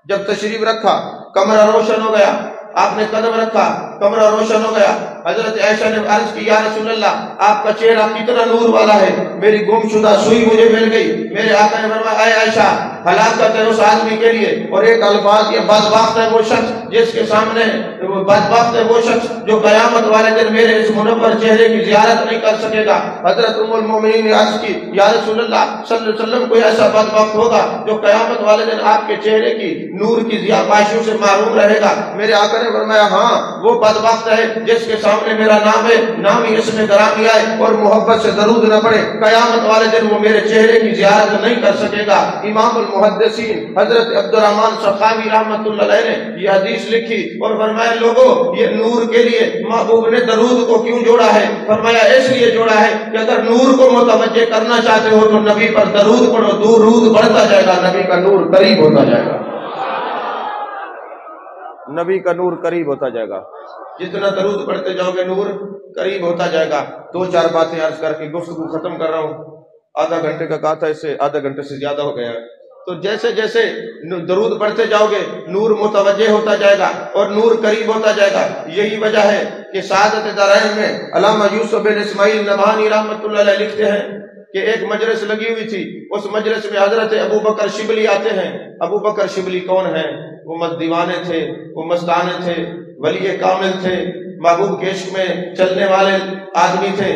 جب تشریف رکھا کمرہ روشن ہو گیا، آپ نے قدم رکھا کمرہ روشن ہو گیا، حضرت عائشہ نے عرض کی یا رسول اللہ آپ کا چہرہ کتنا نور والا ہے، میری گم شدہ سوئی مجھے مل گئی۔ میرے آقا نے فرمایا اے عائشہ ہلاکت ہے اس آدمی کے لیے، اور ایک الفاظ یہ بدبخت ہے وہ شخص جس کے سامنے، بدبخت ہے وہ شخص جو قیامت والے دن میرے اس منور چہرے کی زیارت نہیں کر سکے گا۔ حضرت ام المومنین نے عرض کی یا رسول اللہ صلی اللہ علیہ وسلم کوئی ایسا بدبخت ہوگا جو قیامت والے دن آپ کے چہرے کی نور کی زیاباشیوں سے محروم رہے گا؟ میرے آقا نے فرمایا ہاں وہ بدبخت ہے جس کے سامنے میرا نام ہے، نام ہی اس میں گرامی آئے اور محبت سے درود نہ پڑے، قیامت والے دن وہ میرے چہرے کی زیارت نہیں کر سکے گا۔ امام المحدثین حضرت عبد الرحمن سخاوی رحمۃ اللہ علیہ نے یہ حدیث لکھی اور فرمایا لوگوں یہ نور کے لیے محبوب نے درود کو کیوں جوڑا ہے؟ فرمایا اس لیے جوڑا ہے کہ اگر نور کو متوجہ کرنا چاہتے ہو تو نبی پر درود پڑھو، درود بڑھتا جائے گا، نبی کا نور قریب ہوتا جائے گا، نبی کا نور قریب ہوتا جائے گا، جتنا درود پڑھتے جاؤ گے نور قریب ہوتا جائے گا۔ دو چار باتیں عرض کر کے گفتگو ختم کر رہا ہوں، آدھا گھنٹے کا کہا تھا، اس سے آدھا گھنٹے سے زیادہ ہو گیا ہے۔ تو جیسے جیسے درود پڑھتے جاؤ گے نور متوجہ ہوتا جائے گا اور نور قریب ہوتا جائے گا۔ یہی وجہ ہے کہ سعادت دارین میں علامہ یوسف بن اسماعیل نبہانی رحمۃ اللہ علیہ لکھتے ہیں کہ ایک مجلس لگی ہوئی تھی، اس مجلس میں حضرت ابو بکر شبلی آتے ہیں۔ ابو بکر شبلی کون ہیں؟ وہ مست دیوانے تھے، وہ مستانے تھے، ولی کامل تھے، محبوب کے عشق میں چلنے والے آدمی تھے،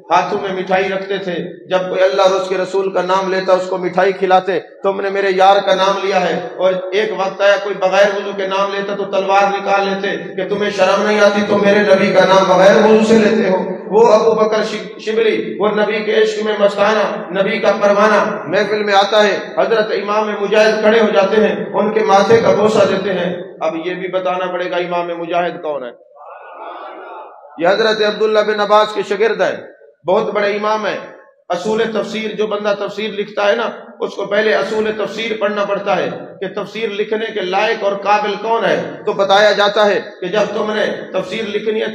ہاتھوں میں مٹھائی رکھتے تھے، جب کوئی اللہ اور اس کے رسول کا نام لیتا اس کو مٹھائی کھلاتے۔ تم نے میرے یار کا نام لیا ہے، اور ایک وقت آیا کوئی بغیر وضو کے نام لیتا تو تلوار نکال لیتے کہ تمہیں شرم نہیں آتی تو میرے نبی کا نام بغیر وضو سے لیتے ہو۔ وہ ابو بکر شبلی وہ نبی کے عشق میں مستانہ، نبی کا پروانہ محفل میں آتا ہے، حضرت امام مجاہد کھڑے ہو جاتے ہیں، ان کے ماتھے کا بوسہ دیتے ہیں۔ اب یہ بھی بتانا پڑے گا امام مجاہد کون ہے؟ یہ حضرت عبداللہ بن عباس کے شاگرد ہے، بہت بڑے امام ہیں۔ اصول تفسیر، جو بندہ تفسیر لکھتا ہے نا اس کو پہلے اصول تفسیر پڑھنا پڑتا ہے کہ تفسیر لکھنے کے لائق اور قابل کون ہے۔ تو بتایا جاتا ہے کہ جب تم نے تفسیر لکھنی ہے،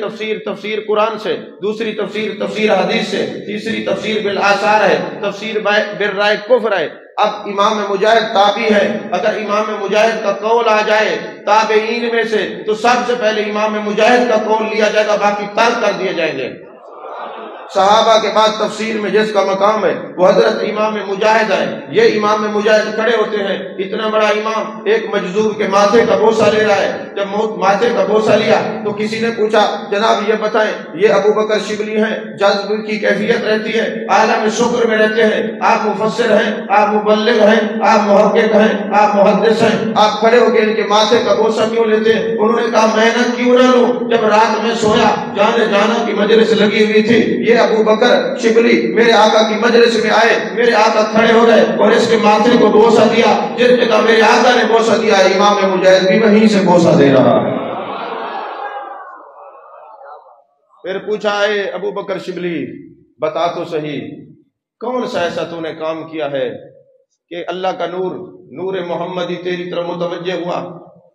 تفسیر قرآن سے، دوسری تفسیر حدیث سے، تیسری تفسیر بالآثار ہے، تفسیر بالرائے کفر ہے۔ اب امام مجاہد تابعی ہے، اگر امام مجاہد کا قول آ جائے تابعین میں سے تو سب سے پہلے امام مجاہد کا قول لیا جائے گا، باقی ترک کر دیے جائیں گے۔ صحابہ کے بعد تفسیر میں جس کا مقام ہے وہ حضرت امام مجاہد ہے۔ یہ امام مجاہد کھڑے ہوتے ہیں، اتنا بڑا امام ایک مجذوب کے ماتھے کا بوسہ لے رہا ہے۔ جب ماتھے کا بوسہ لیا تو کسی نے پوچھا جناب یہ بتائیں یہ ابو بکر شبلی ہیں، جذب کی کیفیت رہتی ہے، عالم شکر میں رہتے ہیں، آپ مفسر ہیں، آپ مبلغ ہیں، آپ محقق ہیں، آپ محدث ہیں، آپ کھڑے ہو کے ان کے ماتھے کا بوسہ کیوں لیتے ہیں؟ انہوں نے کہا میں نہ کیوں نہ لوں، جب رات میں سویا جانا کی مجلس لگی ہوئی تھی، یہ ابو بکر شبلی میرے آقا کی مجلس میں آئے، میرے آقا کھڑے ہو گئے اور اس کے ماتھے کو بوسہ دیا، جس جگہ میرے آقا نے بوسہ دیا امام مجاہد بھی وہیں سے بوسہ دے رہا ہے۔ پھر پوچھا اے ابو بکر شبلی بتا تو صحیح کون سا ایسا تو نے کام کیا ہے کہ اللہ کا نور محمدی تیری طرف متوجہ ہوا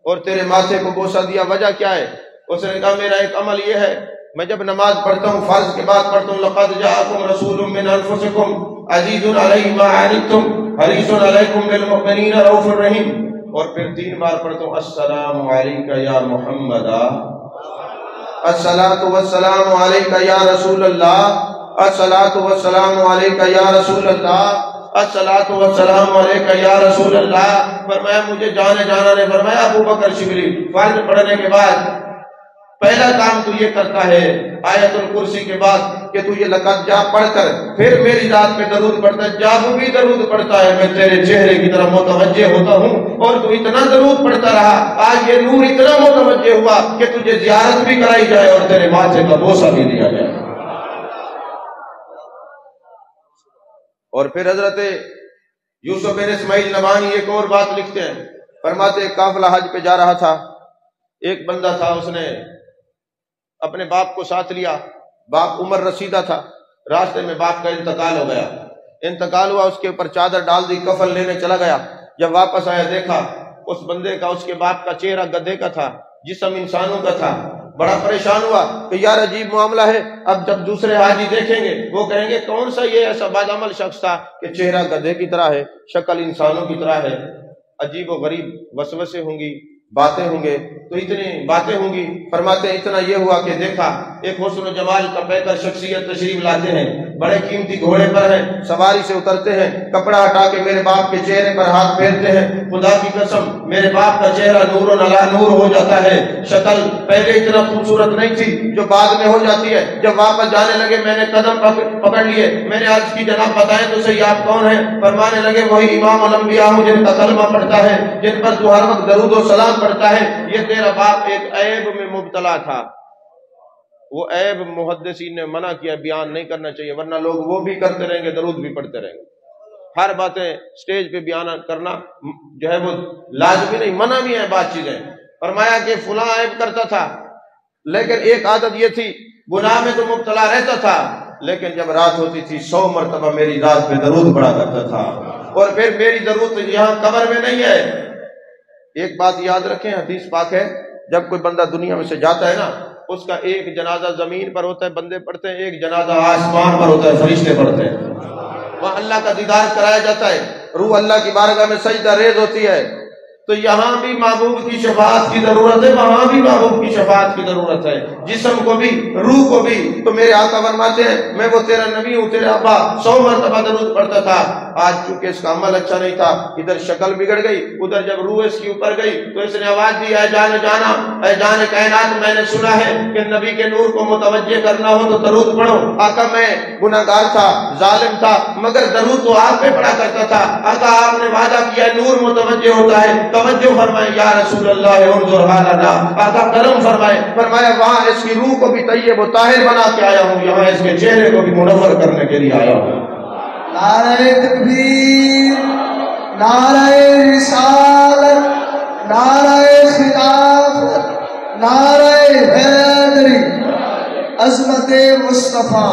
اور تیرے ماتھے کو بوسہ دیا؟ وجہ کیا ہے؟ اس نے کہا میرا ایک عمل یہ ہے، میں جب نماز پڑھتا ہوں فرض کے بعد پڑھتا ہوں لقد جاءکم رسول من انفسکم عزیز علیہ ما عنتم حریص علیکم بالمؤمنین رؤوف رحیم، اور پھر 3 بار پڑھتا ہوں السلام علیک یا محمد، الصلاۃ والسلام علیک یا رسول اللہ، الصلاۃ والسلام علیک یا رسول اللہ، الصلاۃ والسلام علیک یا رسول اللہ۔ فرمایا مجھے جانا نے فرمایا ابو بکر شبلی فرض پڑھنے کے بعد پہلا کام تو یہ کرتا ہے آیت الکرسی کے بعد کہ تو یہ لقد جا پڑھ کر پھر میری ذات پہ درود پڑھتا ہے، جب بھی درود پڑھتا ہے میں تیرے چہرے کی طرف متوجہ ہوتا ہوں، اور تو اتنا درود پڑھتا رہا آج یہ نور اتنا متوجہ ہوا کہ تجھے زیارت بھی کرائی جائے اور تیرے ماتھے کا بوسہ بھی دیا جائے۔ اور پھر حضرت یوسف بن اسماعیل نبہانی ایک اور بات لکھتے ہیں، فرماتے ایک قافلہ حج پہ جا رہا تھا، ایک بندہ تھا اس نے اپنے باپ کو ساتھ لیا، باپ عمر رسیدہ تھا، راستے میں باپ کا انتقال ہو گیا، انتقال ہوا، اس کے اوپر چادر ڈال دی، کفن لینے چلا گیا، جب واپس آیا دیکھا اس بندے کا، اس کے باپ کا چہرہ گدھے کا تھا، جسم انسانوں کا تھا، بڑا پریشان ہوا کہ یار عجیب معاملہ ہے۔ اب جب دوسرے حاجی دیکھیں گے وہ کہیں گے کون سا یہ ایسا بدعمل شخص تھا کہ چہرہ گدھے کی طرح ہے، شکل انسانوں کی طرح ہے، عجیب و غریب وسوسے ہوں گی، باتیں ہوں گے، تو اتنی باتیں ہوں گی۔ فرماتے ہیں اتنا یہ ہوا کہ دیکھا ایک حسن و جمال کا پیکر شخصیت تشریف لاتے ہیں، بڑے قیمتی گھوڑے پر ہیں، سواری سے اترتے ہیں، کپڑا ہٹا کے میرے باپ کے چہرے پر ہاتھ پھیرتے ہیں، خدا کی قسم میرے باپ کا چہرہ نور و علی نور ہو جاتا ہے، شکل پہلے اتنا خوبصورت نہیں تھی جو بعد میں ہو جاتی ہے۔ جب واپس جانے لگے میں نے قدم پکڑ لیے، میں نے عرض کی جناب بتائیں تو صحیح آپ کون ہیں؟ فرمانے لگے وہی امام الانبیاء ہوں جن کا کلمہ پڑھتا ہے، جن پر تو ہر وقت درود و سلام پڑھتا ہے۔ یہ تیرا باپ ایک عیب میں مبتلا تھا، وہ عیب محدثین نے منع کیا، بیان نہیں کرنا چاہیے، ورنہ لوگ وہ بھی کرتے رہیں گے، درود بھی پڑھتے رہیں گے۔ ہر باتیں سٹیج پہ بیان کرنا جو ہے وہ لازمی نہیں، منع بھی ہے بات چیزیں۔ فرمایا کہ فلاں عیب کرتا تھا، لیکن ایک عادت یہ تھی گناہ میں تو مبتلا رہتا تھا، لیکن جب رات ہوتی تھی 100 مرتبہ میری رات پہ درود پڑھا کرتا تھا، اور پھر میری درود یہاں قبر میں نہیں ہے۔ ایک بات یاد رکھیں، حدیث پاک ہے جب کوئی بندہ دنیا میں سے جاتا ہے نا، اس کا ایک جنازہ زمین پر ہوتا ہے، بندے پڑھتے ہیں، ایک جنازہ آسمان پر ہوتا ہے، فرشتے پڑھتے ہیں، وہاں اللہ کا دیدار کرایا جاتا ہے، روح اللہ کی بارگاہ میں سجدہ ریز ہوتی ہے۔ تو یہاں بھی محبوب کی شفاعت کی ضرورت ہے، وہاں بھی محبوب کی شفاعت کی ضرورت ہے، جسم کو بھی روح کو بھی۔ تو میرے آقا فرماتے ہیں میں وہ تیرا نبی ہوں، تیرے ابا 100 مرتبہ درود پڑھتا تھا، آج چونکہ اس کا عمل اچھا نہیں تھا، ادھر شکل بگڑ گئی، ادھر جب روح اس کی اوپر گئی تو اس نے آواز دی اے جان جانا، اے جان کائنات، میں نے سنا ہے کہ نبی کے نور کو متوجہ کرنا ہو تو درود پڑھو۔ آقا میں گناہگار تھا، ظالم تھا، مگر درود تو آپ پہ پڑھا کرتا تھا، آقا آپ نے وعدہ کیا نور متوجہ ہوتا ہے، توجہ فرمائے یا رسول اللہ انظر حالنا، آقا کرم فرمائے، فرمایا وہاں اس کی روح کو بھی طیب و طاہر بنا کے آیا ہوں، یہاں اس کے چہرے کو بھی منور کرنے کے لیے آیا ہوں۔ نعرہ تکبیر، نعرہ رسالت، نعرہ خلافت، نعرہ حیدری، عظمت مصطفیٰ۔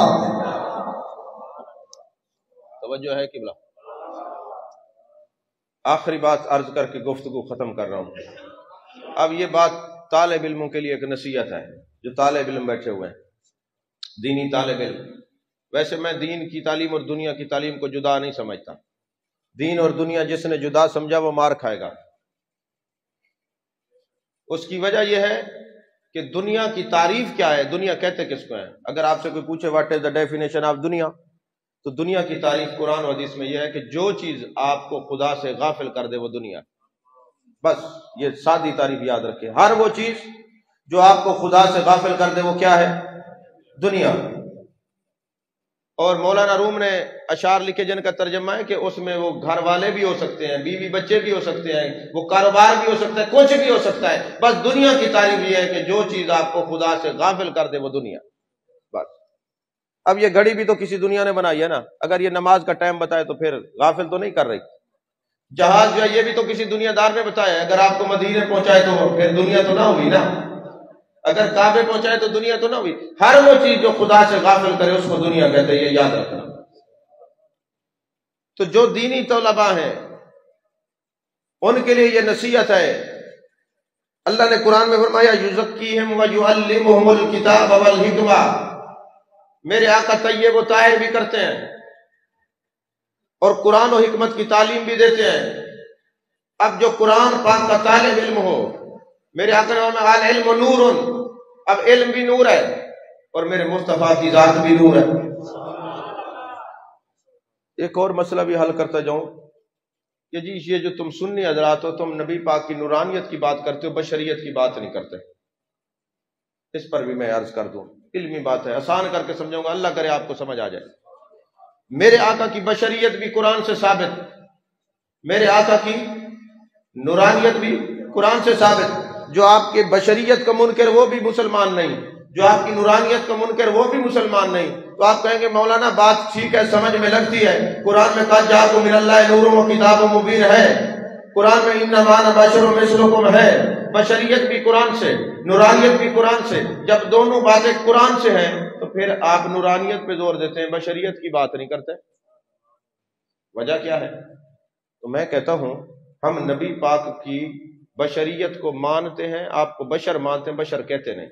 توجہ ہے قبلہ۔ آخری بات عرض کر کے گفتگو ختم کر رہا ہوں۔ اب یہ بات طالب علموں کے لیے ایک نصیحت ہے، جو طالب علم بیٹھے ہوئے ہیں، دینی طالب علم۔ ویسے میں دین کی تعلیم اور دنیا کی تعلیم کو جدا نہیں سمجھتا، دین اور دنیا جس نے جدا سمجھا وہ مار کھائے گا۔ اس کی وجہ یہ ہے کہ دنیا کی تعریف کیا ہے، دنیا کہتے کس کو ہے؟ اگر آپ سے کوئی پوچھے what is the definition of دنیا، تو دنیا کی تعریف قرآن و حدیث میں یہ ہے کہ جو چیز آپ کو خدا سے غافل کر دے وہ دنیا۔ بس یہ سادی تعریف یاد رکھیں، ہر وہ چیز جو آپ کو خدا سے غافل کر دے وہ کیا ہے؟ دنیا۔ اور مولانا روم نے اشعار لکھے جن کا ترجمہ ہے کہ اس میں وہ گھر والے بھی ہو سکتے ہیں، بیوی بچے بھی ہو سکتے ہیں، وہ کاروبار بھی ہو سکتا ہے، کچھ بھی ہو سکتا ہے، بس دنیا کی تعریف یہ ہے کہ جو چیز آپ کو خدا سے غافل کر دے وہ دنیا۔ بس اب یہ گھڑی بھی تو کسی دنیا نے بنائی ہے نا، اگر یہ نماز کا ٹائم بتائے تو پھر غافل تو نہیں کر رہی۔ جہاز جو ہے یہ بھی تو کسی دنیا دار نے بتایا ہے، اگر آپ کو مدینے پہنچائے تو پھر دنیا تو نہ ہوئی نا، اگر کعبے پہنچائے تو دنیا تو نہ ہوئی۔ ہر وہ چیز جو خدا سے غافل کرے اس کو دنیا کہتے ہیں، یہ یاد رکھنا۔ تو جو دینی طلباء ہیں ان کے لیے یہ نصیحت ہے، اللہ نے قرآن میں فرمایا یزکیہم ویعلمہم الکتاب والحکمہ، میرے آقا طیب و طاہر بھی کرتے ہیں اور قرآن و حکمت کی تعلیم بھی دیتے ہیں۔ اب جو قرآن پاک کا طالب علم ہو، میرے آقا نے فرمایا العلم نور، اب علم بھی نور ہے اور میرے مصطفیٰ کی ذات بھی نور ہے۔ ایک اور مسئلہ بھی حل کرتا جاؤں کہ جی یہ جو تم سنی حضرات ہو، تم نبی پاک کی نورانیت کی بات کرتے ہو، بشریت کی بات نہیں کرتے۔ اس پر بھی میں عرض کر دوں، علمی بات ہے، آسان کر کے سمجھاؤں گا، اللہ کرے آپ کو سمجھ آ جائے۔ میرے آقا کی بشریت بھی قرآن سے ثابت، میرے آقا کی نورانیت بھی قرآن سے ثابت۔ جو آپ کے بشریت کا منکر وہ بھی مسلمان نہیں، جو آپ کی نورانیت کا منکر وہ بھی مسلمان نہیں۔ تو آپ کہیں گے مولانا بات ٹھیک ہے، سمجھ میں لگتی ہے، قرآن میں قد جاءکم من اللہ نور و کتاب مبین ہے، قرآن میں انما انا بشر مثلکم ہے، بشریت بھی قرآن سے، نورانیت بھی قرآن سے۔ جب دونوں باتیں قرآن سے ہیں تو پھر آپ نورانیت پہ زور دیتے ہیں، بشریت کی بات نہیں کرتے۔ وجہ کیا ہے؟ تو میں کہتا ہوں ہم نبی پاک کی بشریت کو مانتے ہیں، آپ کو بشر مانتے ہیں، بشر کہتے نہیں۔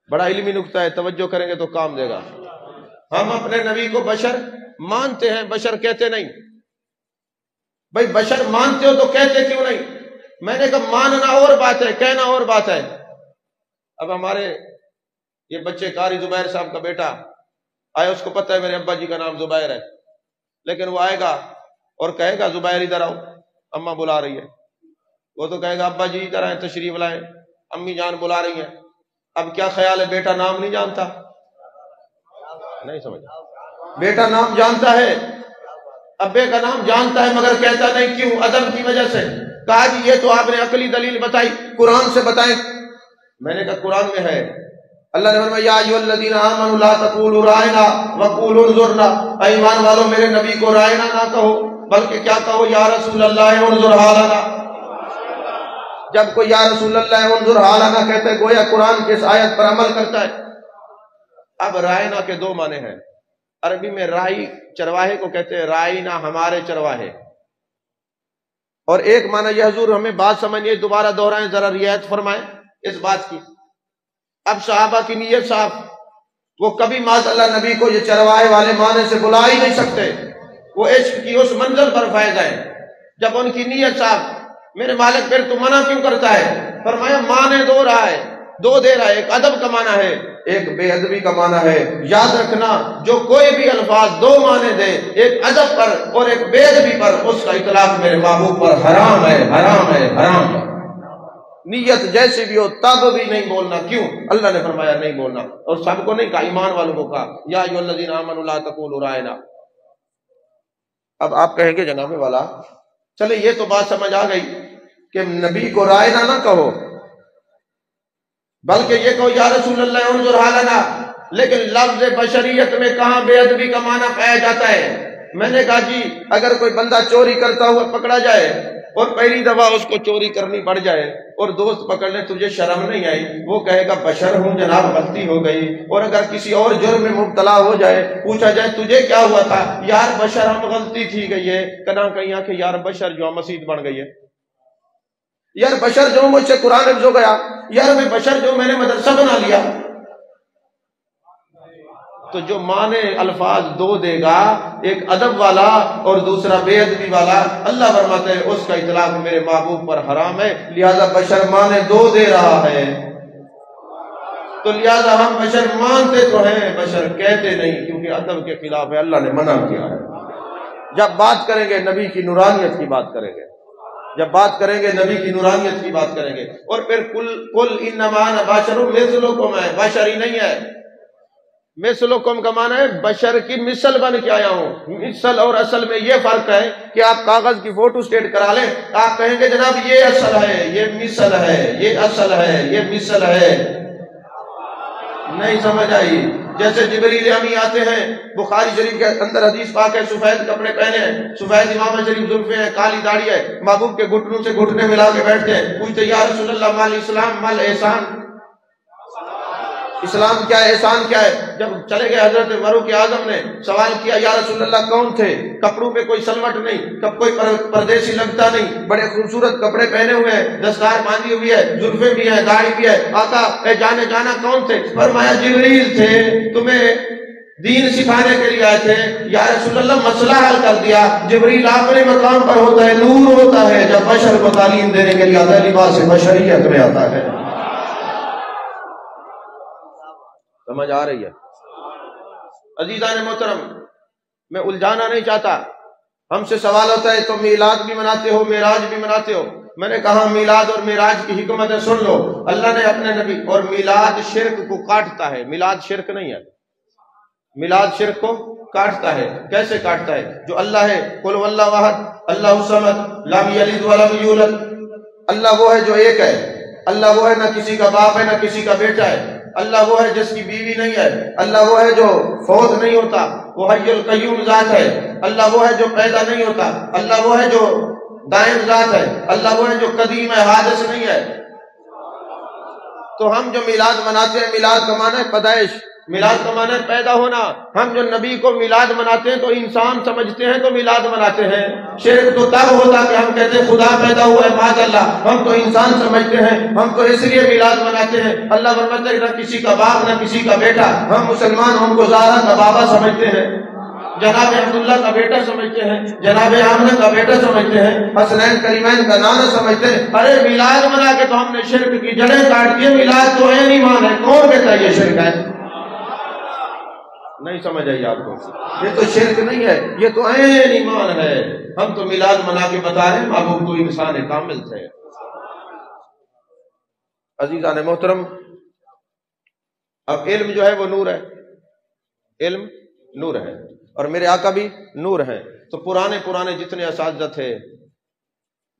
بڑا علمی نکتہ ہے، توجہ کریں گے تو کام دے گا۔ ہم اپنے نبی کو بشر مانتے ہیں، بشر کہتے نہیں۔ بھائی بشر مانتے ہو تو کہتے کیوں نہیں؟ میں نے کہا ماننا اور بات ہے، کہنا اور بات ہے۔ اب ہمارے یہ بچے قاری زبیر صاحب کا بیٹا آیا، اس کو پتہ ہے میرے ابا جی کا نام زبیر ہے، لیکن وہ آئے گا اور کہے گا زبیر ادھر آؤ، اماں بلا رہی ہے۔ وہ تو کہے گا ابا جی ادھر آئیں، تشریف لائیں، امی جان بلا رہی ہیں۔ اب کیا خیال ہے، بیٹا نام نہیں جانتا؟ نہیں سمجھ؟ بیٹا نام جانتا ہے، ابے کا نام جانتا ہے، مگر کہتا نہیں، کیوں؟ ادب کی وجہ سے۔ کہا جی یہ تو آپ نے عقلی دلیل بتائی، قرآن سے بتائیں۔ میں نے کہا قرآن میں ہے، اللہ نے فرمایا یا ایھا الذین آمنوا لا تقولوا رائنا وقولوا انظرنا، اے ایمان والو میرے نبی کو رائنا نہ کہو، بلکہ کیا کہو؟ یا رسول اللہ انظر حالنا۔ جب کوئی یا رسول اللہ انظر حالنا کہتا ہے، گویا قرآن کی اس آیت پر عمل کرتا ہے۔ اب رائنا کے دو معنی ہیں، عربی میں رائی چرواہے کو کہتے ہیں، رائنا ہمارے چرواہے، اور ایک معنی یہ حضور ہمیں بات سمجھیے، دوبارہ دہرائیں، ذرا رعایت فرمائیں اس بات کی۔ اب صحابہ کی نیت صاف، وہ کبھی معاذ اللہ نبی کو یہ چرواہے والے معنی سے بلا ہی نہیں سکتے، وہ عشق کی اس منزل پر فائز ہے جب ان کی نیت صاف۔ میرے مالک پھر تو منع کیوں کرتا ہے؟ فرمایا معنی دو رہا ہے، دو دے رہا ہے، ایک ادب کا معنی ہے، ایک بے ادبی کا معنی ہے۔ یاد رکھنا جو کوئی بھی الفاظ دو معنی دے، ایک ادب پر اور ایک بے ادبی پر، اس کا اطلاق میرے محبوب پر حرام ہے، حرام ہے، حرام ہے۔ نیت جیسی بھی ہو تب بھی نہیں بولنا، کیوں؟ اللہ نے فرمایا نہیں بولنا، اور سب کو نہیں کہا، ایمان والوں کو کہا یا ایھا الذین آمنوا لا تقولوا رائنا۔ اب آپ کہیں گے جناب والا چلے یہ تو بات سمجھ آ گئی کہ نبی کو رائنا نہ کہو، بلکہ یہ کہو یا رسول اللہ انظر حالنا، لیکن لفظ بشریت میں کہاں بے ادبی کا معنی پایا جاتا ہے؟ میں نے کہا جی اگر کوئی بندہ چوری کرتا ہوا پکڑا جائے اور پہلی دفعہ اس کو چوری کرنی پڑ جائے اور دوست پکڑ لے، تجھے شرم نہیں آئی؟ وہ کہے گا بشر ہوں جناب، غلطی ہو گئی۔ اور اگر کسی اور جرم میں مبتلا ہو جائے، پوچھا جائے تجھے کیا ہوا تھا؟ یار بشر ہم، غلطی تھی گئی ہے، کنا کہیں آ کے یار بشر جو مسجد بن گئی ہے، یار بشر جو مجھ سے قرآن حفظ ہو گیا، یار میں بشر جو میں نے مدرسہ بنا لیا۔ تو جو معنی الفاظ دو دے گا، ایک ادب والا اور دوسرا بے ادبی والا، اللہ فرماتے ہیں اس کا اطلاق میرے محبوب پر حرام ہے، لہذا بشر معنی دو دے رہا ہے، تو لہذا ہم بشر مانتے تو ہیں، بشر کہتے نہیں، کیونکہ ادب کے خلاف ہے، اللہ نے منع کیا ہے۔ جب بات کریں گے نبی کی نورانیت کی بات کریں گے، جب بات کریں گے نبی کی نورانیت کی بات کریں گے، اور پھر کل انما انا بشر مثلکم ہے، بشر ہی نہیں ہے، مثلکم کا معنی ہے بشر کی مثل بن کے آیا ہوں۔ مثل اور اصل میں یہ فرق ہے کہ آپ کاغذ کی فوٹو سٹیٹ کرا لیں، آپ کہیں گے جناب یہ اصل ہے، یہ مثل ہے، یہ اصل ہے، یہ مثل ہے، نہیں سمجھ آئی؟ جیسے جبریل امی آتے ہیں، بخاری شریف کے اندر حدیث پاک ہے، سفید کپڑے پہنے ہیں، سفید امام شریف زلفیں ہیں، کالی داڑھی ہے، محبوب کے گھٹنوں سے گھٹنے ملا کے بیٹھتے ہیں، پوچھتے یا رسول اللہ مال اسلام مال احسان، اسلام کیا ہے، احسان کیا ہے؟ جب چلے گئے حضرت فاروق اعظم نے سوال کیا یا رسول اللہ کون تھے؟ کپڑوں پہ کوئی سلوٹ نہیں، کوئی پردیسی لگتا نہیں، بڑے خوبصورت کپڑے پہنے ہوئے ہیں، دستار باندھی ہوئی ہے، زلفیں بھی ہیں، داڑھی بھی ہے، آقا اے جانے جانا کون تھے؟ فرمایا جبریل تھے، تمہیں دین سکھانے کے لیے آئے تھے۔ یا رسول اللہ مسئلہ حل کر دیا۔ جبریل اپنے مقام پر ہوتا ہے، نور ہوتا ہے، جب بشر کو تعلیم دینے کے لیے آتا ہے لباس بشریت میں آتا ہے۔ سمجھ آ رہی ہے؟ عزیزان محترم، میں الجھانا نہیں چاہتا، ہم سے سوال ہوتا ہے تو میلاد بھی مناتے ہو، معراج بھی مناتے ہو؟ میں نے کہا میلاد اور معراج کی حکمت ہے، سن لو۔ اللہ نے اپنے نبی، اور میلاد شرک کو کاٹتا ہے، میلاد شرک نہیں ہے، میلاد شرک کو کاٹتا ہے۔ کیسے کاٹتا ہے؟ جو اللہ ہے، قل هو اللہ احد اللہ الصمد لم یلد ولم یولد، اللہ وہ ہے جو ایک ہے، اللہ وہ ہے نہ کسی کا باپ ہے نہ کسی کا بیٹا ہے، اللہ وہ ہے جس کی بیوی نہیں ہے، اللہ وہ ہے جو فوت نہیں ہوتا، وہ حی القیوم ذات ہے، اللہ وہ ہے جو پیدا نہیں ہوتا، اللہ وہ ہے جو دائم ذات ہے، اللہ وہ ہے جو قدیم ہے، حادث نہیں ہے۔ تو ہم جو میلاد مناتے ہیں، میلاد کا معنی ہے پیدائش، میلاد کا معنی ہے پیدا ہونا. ہم جو نبی کو میلاد مناتے ہیں تو انسان سمجھتے ہیں تو میلاد مناتے ہیں. شرک تو تب ہوتا کہ ہم کہتے ہیں خدا پیدا ہوا ہے معاذ اللہ، ہم تو انسان سمجھتے ہیں، ہم تو اس لیے میلاد مناتے ہیں. اللہ فرماتا ہے نہ کسی کا باپ نہ کسی کا بیٹا، ہم مسلمان ہم کو زہرا کا بابا سمجھتے ہیں، جناب عبداللہ کا بیٹا سمجھتے ہیں، جناب آمنہ کا بیٹا سمجھتے ہیں، حسنین کریمین کا نانا سمجھتے ہیں. ارے میلاد منا کے تو ہم نے شرک کی جڑیں کاٹ دی. میلاد تو عین ایمان ہے. کون کہتا ہے یہ شرک ہے؟ نہیں سمجھ آئی آپ کو؟ یہ تو شرک نہیں ہے، یہ تو عین ایمان ہے. ہم تو میلاد منا کے بتا رہے ہیں محبوب تو انسان کامل تھے. عزیزان محترم، اب علم جو ہے وہ نور ہے، علم نور ہے، اور میرے آقا بھی نور ہیں. تو پرانے جتنے اساتذہ تھے،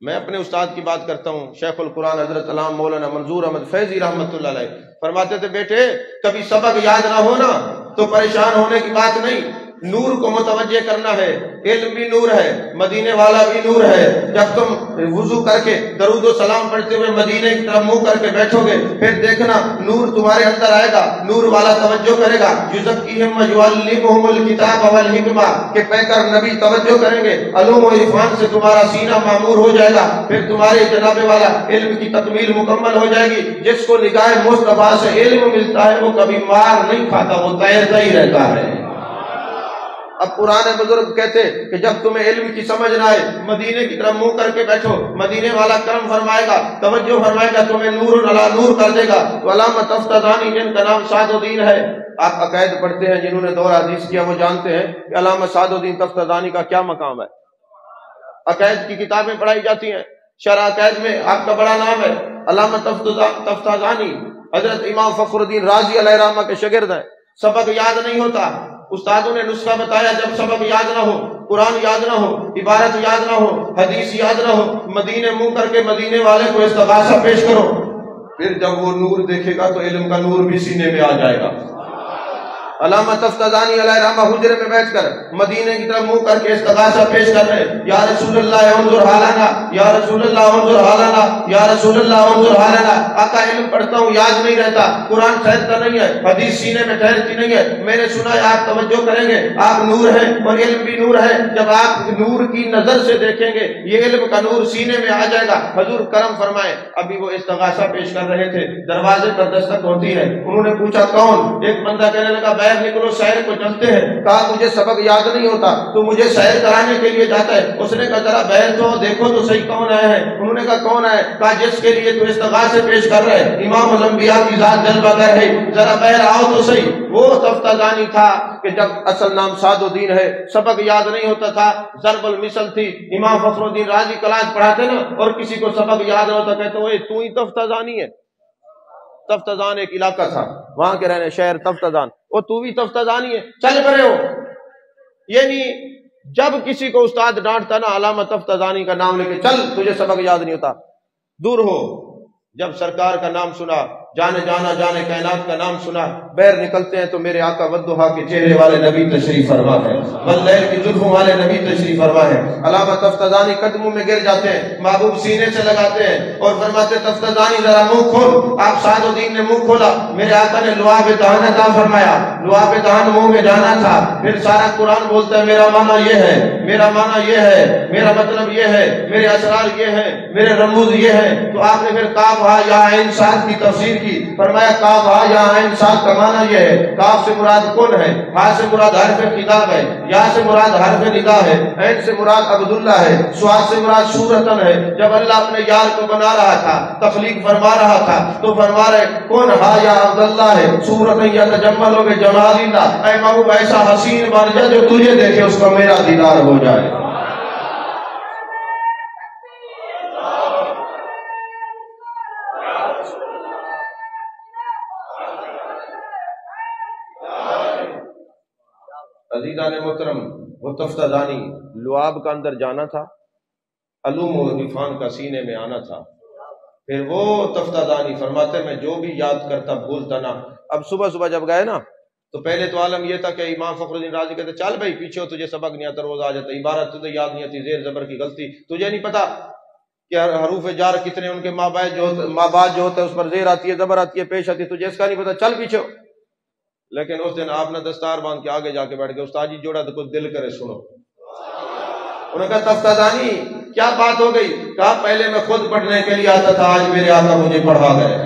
میں اپنے استاد کی بات کرتا ہوں، شیخ القرآن حضرت علامہ مولانا منظور احمد فیضی رحمۃ اللہ علیہ فرماتے تھے بیٹے کبھی سبق یاد نہ ہونا تو پریشان ہونے کی بات نہیں، نور کو متوجہ کرنا ہے. علم بھی نور ہے، مدینے والا بھی نور ہے. جب تم وضو کر کے درود و سلام پڑھتے ہوئے مدینے کی طرف منہ کر کے بیٹھو گے، پھر دیکھنا نور تمہارے اندر آئے گا، نور والا توجہ کرے گا. یزکیہم ویعلمہم الکتاب والحکمہ کہ پہ کر نبی توجہ کریں گے، علوم و عرفان سے تمہارا سینہ معمور ہو جائے گا. پھر تمہارے جناب والا علم کی تکمیل مکمل ہو جائے گی. جس کو نگاہ مصطفیٰ سے علم ملتا ہے وہ کبھی مار نہیں کھاتا، وہ تیرتا ہی رہتا ہے. اب پرانے بزرگ کہتے کہ جب تمہیں علم کی سمجھ نہ آئے مدینے کی طرف منہ کر کے بیٹھو، مدینے والا کرم فرمائے گا، توجہ فرمائے گا، تمہیں نور علی نور کر دے گا. علامہ تفتزانی جن کا نام سعد الدین ہے، آپ عقائد پڑھتے ہیں، جنہوں نے دور حدیث کیا وہ جانتے ہیں کہ علامہ سعد الدین تفتزانی کا کیا مقام ہے. عقائد کی کتابیں پڑھائی جاتی ہیں، شرح عقائد میں آپ کا بڑا نام ہے. علامہ تفتزانی حضرت امام فخر الدین رازی علیہ رحمہ کے شاگرد ہیں. سبق یاد نہیں ہوتا، استادوں نے نسخہ بتایا، جب سبق یاد نہ ہو، قرآن یاد نہ ہو، عبارت یاد نہ ہو، حدیث یاد نہ ہو، مدینے منہ کر کے مدینے والے کو استغاثہ پیش کرو. پھر جب وہ نور دیکھے گا تو علم کا نور بھی سینے میں آ جائے گا. علامہ تفتزانی علیہ رحمہ حجرے میں بیٹھ کر مدینے کی طرف منہ کر کے استغاثہ پیش کر رہے ہیں، یا رسول اللہ انظر حالنا، یا رسول اللہ انظر حالنا، یا رسول اللہ انظر حالنا. آقا علم پڑھتا ہوں یاد نہیں رہتا، قرآن ٹھہرتا نہیں ہے، حدیث سینے میں ٹھہرتی نہیں ہے. میں نے سنا ہے آپ توجہ کریں گے، آپ نور ہیں اور علم بھی نور ہے. جب آپ نور کی نظر سے دیکھیں گے یہ علم کا نور سینے میں آ جائے گا. حضور کرم فرمائے. ابھی وہ استغاثہ پیش کر رہے تھے، دروازے پر دستک ہوتی ہے. انہوں نے پوچھا کون؟ ایک بندہ کہنے لگا نکلو شہر کو چلتے ہیں. کہا مجھے سبق یاد نہیں ہوتا تو مجھے سیر کرانے کے لیے جاتا ہے. اس نے کہا ذرا بہر تو دیکھو تو صحیح کون آئے ہیں. انہوں نے کہا کون آئے؟ کہا جس کے لیے تو استغاثے پیش کر رہے ہیں، امام الانبیاء کی ذات جل بغیر ہے، ذرا بہر آؤ تو صحیح. وہ تفتزانی تھا کہ جب اصل نام سعد الدین ہے، سبق یاد نہیں ہوتا تھا، ضرب المثل تھی. امام فخر الدین رازی کلاس پڑھاتے نا اور کسی کو سبق یاد نہ ہوتا کہتے وہ تو ہی تفتزانی ہے. تفتزان ایک علاقہ تھا، وہاں کے رہنے شہر تفتزان، وہ تو بھی تفتزانی ہے، چل کرے ہو. یعنی جب کسی کو استاد ڈانٹتا نا علامہ تفتزانی کا نام لے کے چل تجھے سبق یاد نہیں ہوتا، دور ہو. جب سرکار کا نام سنا، جانے جانا جانے کائنات کا نام سنا، بیر نکلتے ہیں تو میرے آقا والضحیٰ کے چہرے والے نبی تشریف فرما ہے، واللیل کی زلفوں والے نبی تشریف فرما ہے. علامہ تفتزانی قدموں میں گر جاتے ہیں، محبوب سینے سے لگاتے ہیں اور فرماتے تفتزانی ذرا منہ کھول. آپ سعد الدین نے منہ کھولا، میرے آقا نے لعاب دہن عطا فرمایا، لعاب دہن منہ میں جانا تھا. پھر سارا قرآن بولتا ہے میرا معنی یہ ہے، میرا معنی یہ ہے، میرا مطلب یہ ہے، میرے اسرار یہ ہے، میرے رموز یہ ہے. تو آپ نے پھر کاف ہا یا عین صاد کی تفسیر کی، فرمایا کاف ہا یا عین صاد کا معنی یہ ہے، کاف سے مراد کن ہے، ہا سے مراد حرف خطاب ہے، یا سے مراد حرف ندا ہے، عین سے مراد عبداللہ ہے، صاد سے مراد صورتن ہے. جب اللہ اپنے یار کو بنا رہا تھا، تخلیق فرما رہا تھا تو فرما رہے کن ہا یا عبداللہ ہے، صورتن یا تجمل ہو گے جمال اللہ. اے محبوب ایسا حسین بن جا جو تجھے دیکھے اس کا میرا دیدار ہو جائے. عزیزان محترم، وہ تفتزانی لعاب کا اندر جانا تھا، علوم و عرفان کا سینے میں آنا تھا. پھر وہ تفتزانی فرماتے میں جو بھی یاد کرتا بھولتا نہ. اب صبح صبح جب گئے نا تو پہلے تو عالم یہ تھا کہ امام فخر الدین رازی کہتے چل بھائی پیچھے ہو، تجھے سبق نہیں آتا، روز آ جاتا، عبارت تجھے یاد نہیں آتی، زیر زبر کی غلطی تجھے نہیں پتا کہ حروف جار کتنے، ان کے مابعد جو ہوتا ہے اس پر زیر آتی ہے، زبر آتی ہے، پیش آتی ہے، تجھے اس کا نہیں پتا، چل پیچھے ہو. لیکن اس دن آپ نے دستار باندھ کے آگے جا کے بیٹھ گئے، استاد جی جوڑا تو کچھ دل کرے سنو۔ انہوں نے کہا تفتازانی کیا بات ہو گئی؟ کہا پہلے میں خود پڑھنے کے لیے آتا تھا، آج میرے آقا مجھے پڑھا گئے۔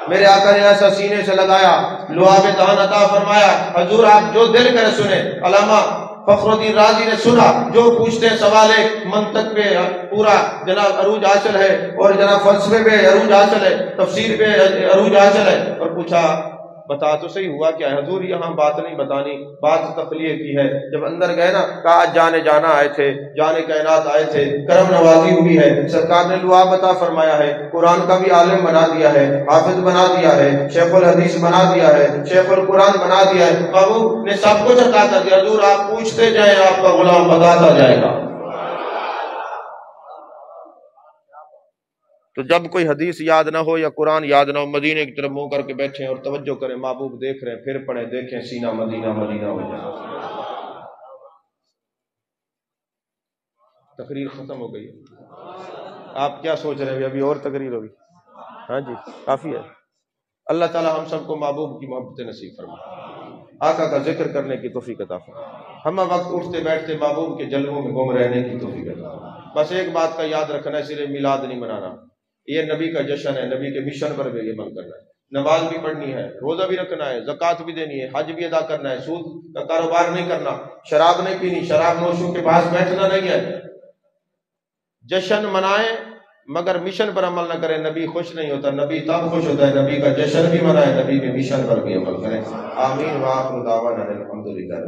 میرے آقا نے ایسا سینے سے لگایا، لعاب دہان عطا فرمایا، حضور آپ جو دل کرے سنیں۔ علامہ فخر الدین رازی نے سنا، جو پوچھتے سوال منطق پہ پورا جناب عروج حاصل ہے، اور جناب فلسفے پہ عروج حاصل ہے، تفسیر پہ عروج حاصل ہے، اور پوچھا بتا تو صحیح ہوا کیا ہے؟ حضور یہاں بات نہیں بتانی، بات تخلیہ کی ہے۔ جب اندر گئے نا، کہا جانے جانا آئے تھے، جانے کائنات آئے تھے، کرم نوازی ہوئی ہے، سرکار نے لعاب عطا فرمایا ہے، قرآن کا بھی عالم بنا دیا ہے، حافظ بنا دیا ہے، شیخ الحدیث بنا دیا ہے، شیخ القرآن بنا دیا ہے، محبوب نے سب کچھ عطا کر دیا۔ حضور آپ پوچھتے جائیں، آپ کا غلام بتاتا جائے گا۔ تو جب کوئی حدیث یاد نہ ہو یا قرآن یاد نہ ہو، مدینے کی طرف منہ کر کے بیٹھیں اور توجہ کریں، محبوب دیکھ رہے ہیں، پھر پڑھیں، دیکھیں سینہ مدینہ مدینہ ہو جائے۔ تقریر ختم ہو گئی، آپ کیا سوچ رہے ہیں ابھی اور تقریر ہوگی؟ ہاں جی کافی ہے۔ اللہ تعالی ہم سب کو محبوب کی محبت نصیب فرمائے، آقا کا ذکر کرنے کی توفیق عطا فرمائے، ہم وقت اٹھتے بیٹھتے محبوب کے جلووں میں گم رہنے کی توفیق عطا فرمائے۔ بس ایک بات کا یاد رکھنا ہے، صرف میلاد نہیں منانا، یہ نبی کا جشن ہے، نبی کے مشن پر بھی عمل کرنا ہے، نماز بھی پڑھنی ہے، روزہ بھی رکھنا ہے، زکوٰۃ بھی دینی ہے، حج بھی ادا کرنا ہے، سود کا کاروبار نہیں کرنا، شراب نہیں پینی، شراب نوشوں کے پاس بیٹھنا نہیں ہے۔ جشن منائیں مگر مشن پر عمل نہ کریں، نبی خوش نہیں ہوتا، نبی تب خوش ہوتا ہے نبی کا جشن بھی منائیں، نبی کے مشن پر بھی عمل کریں۔ آمین وآخر دعوانا الحمدللہ۔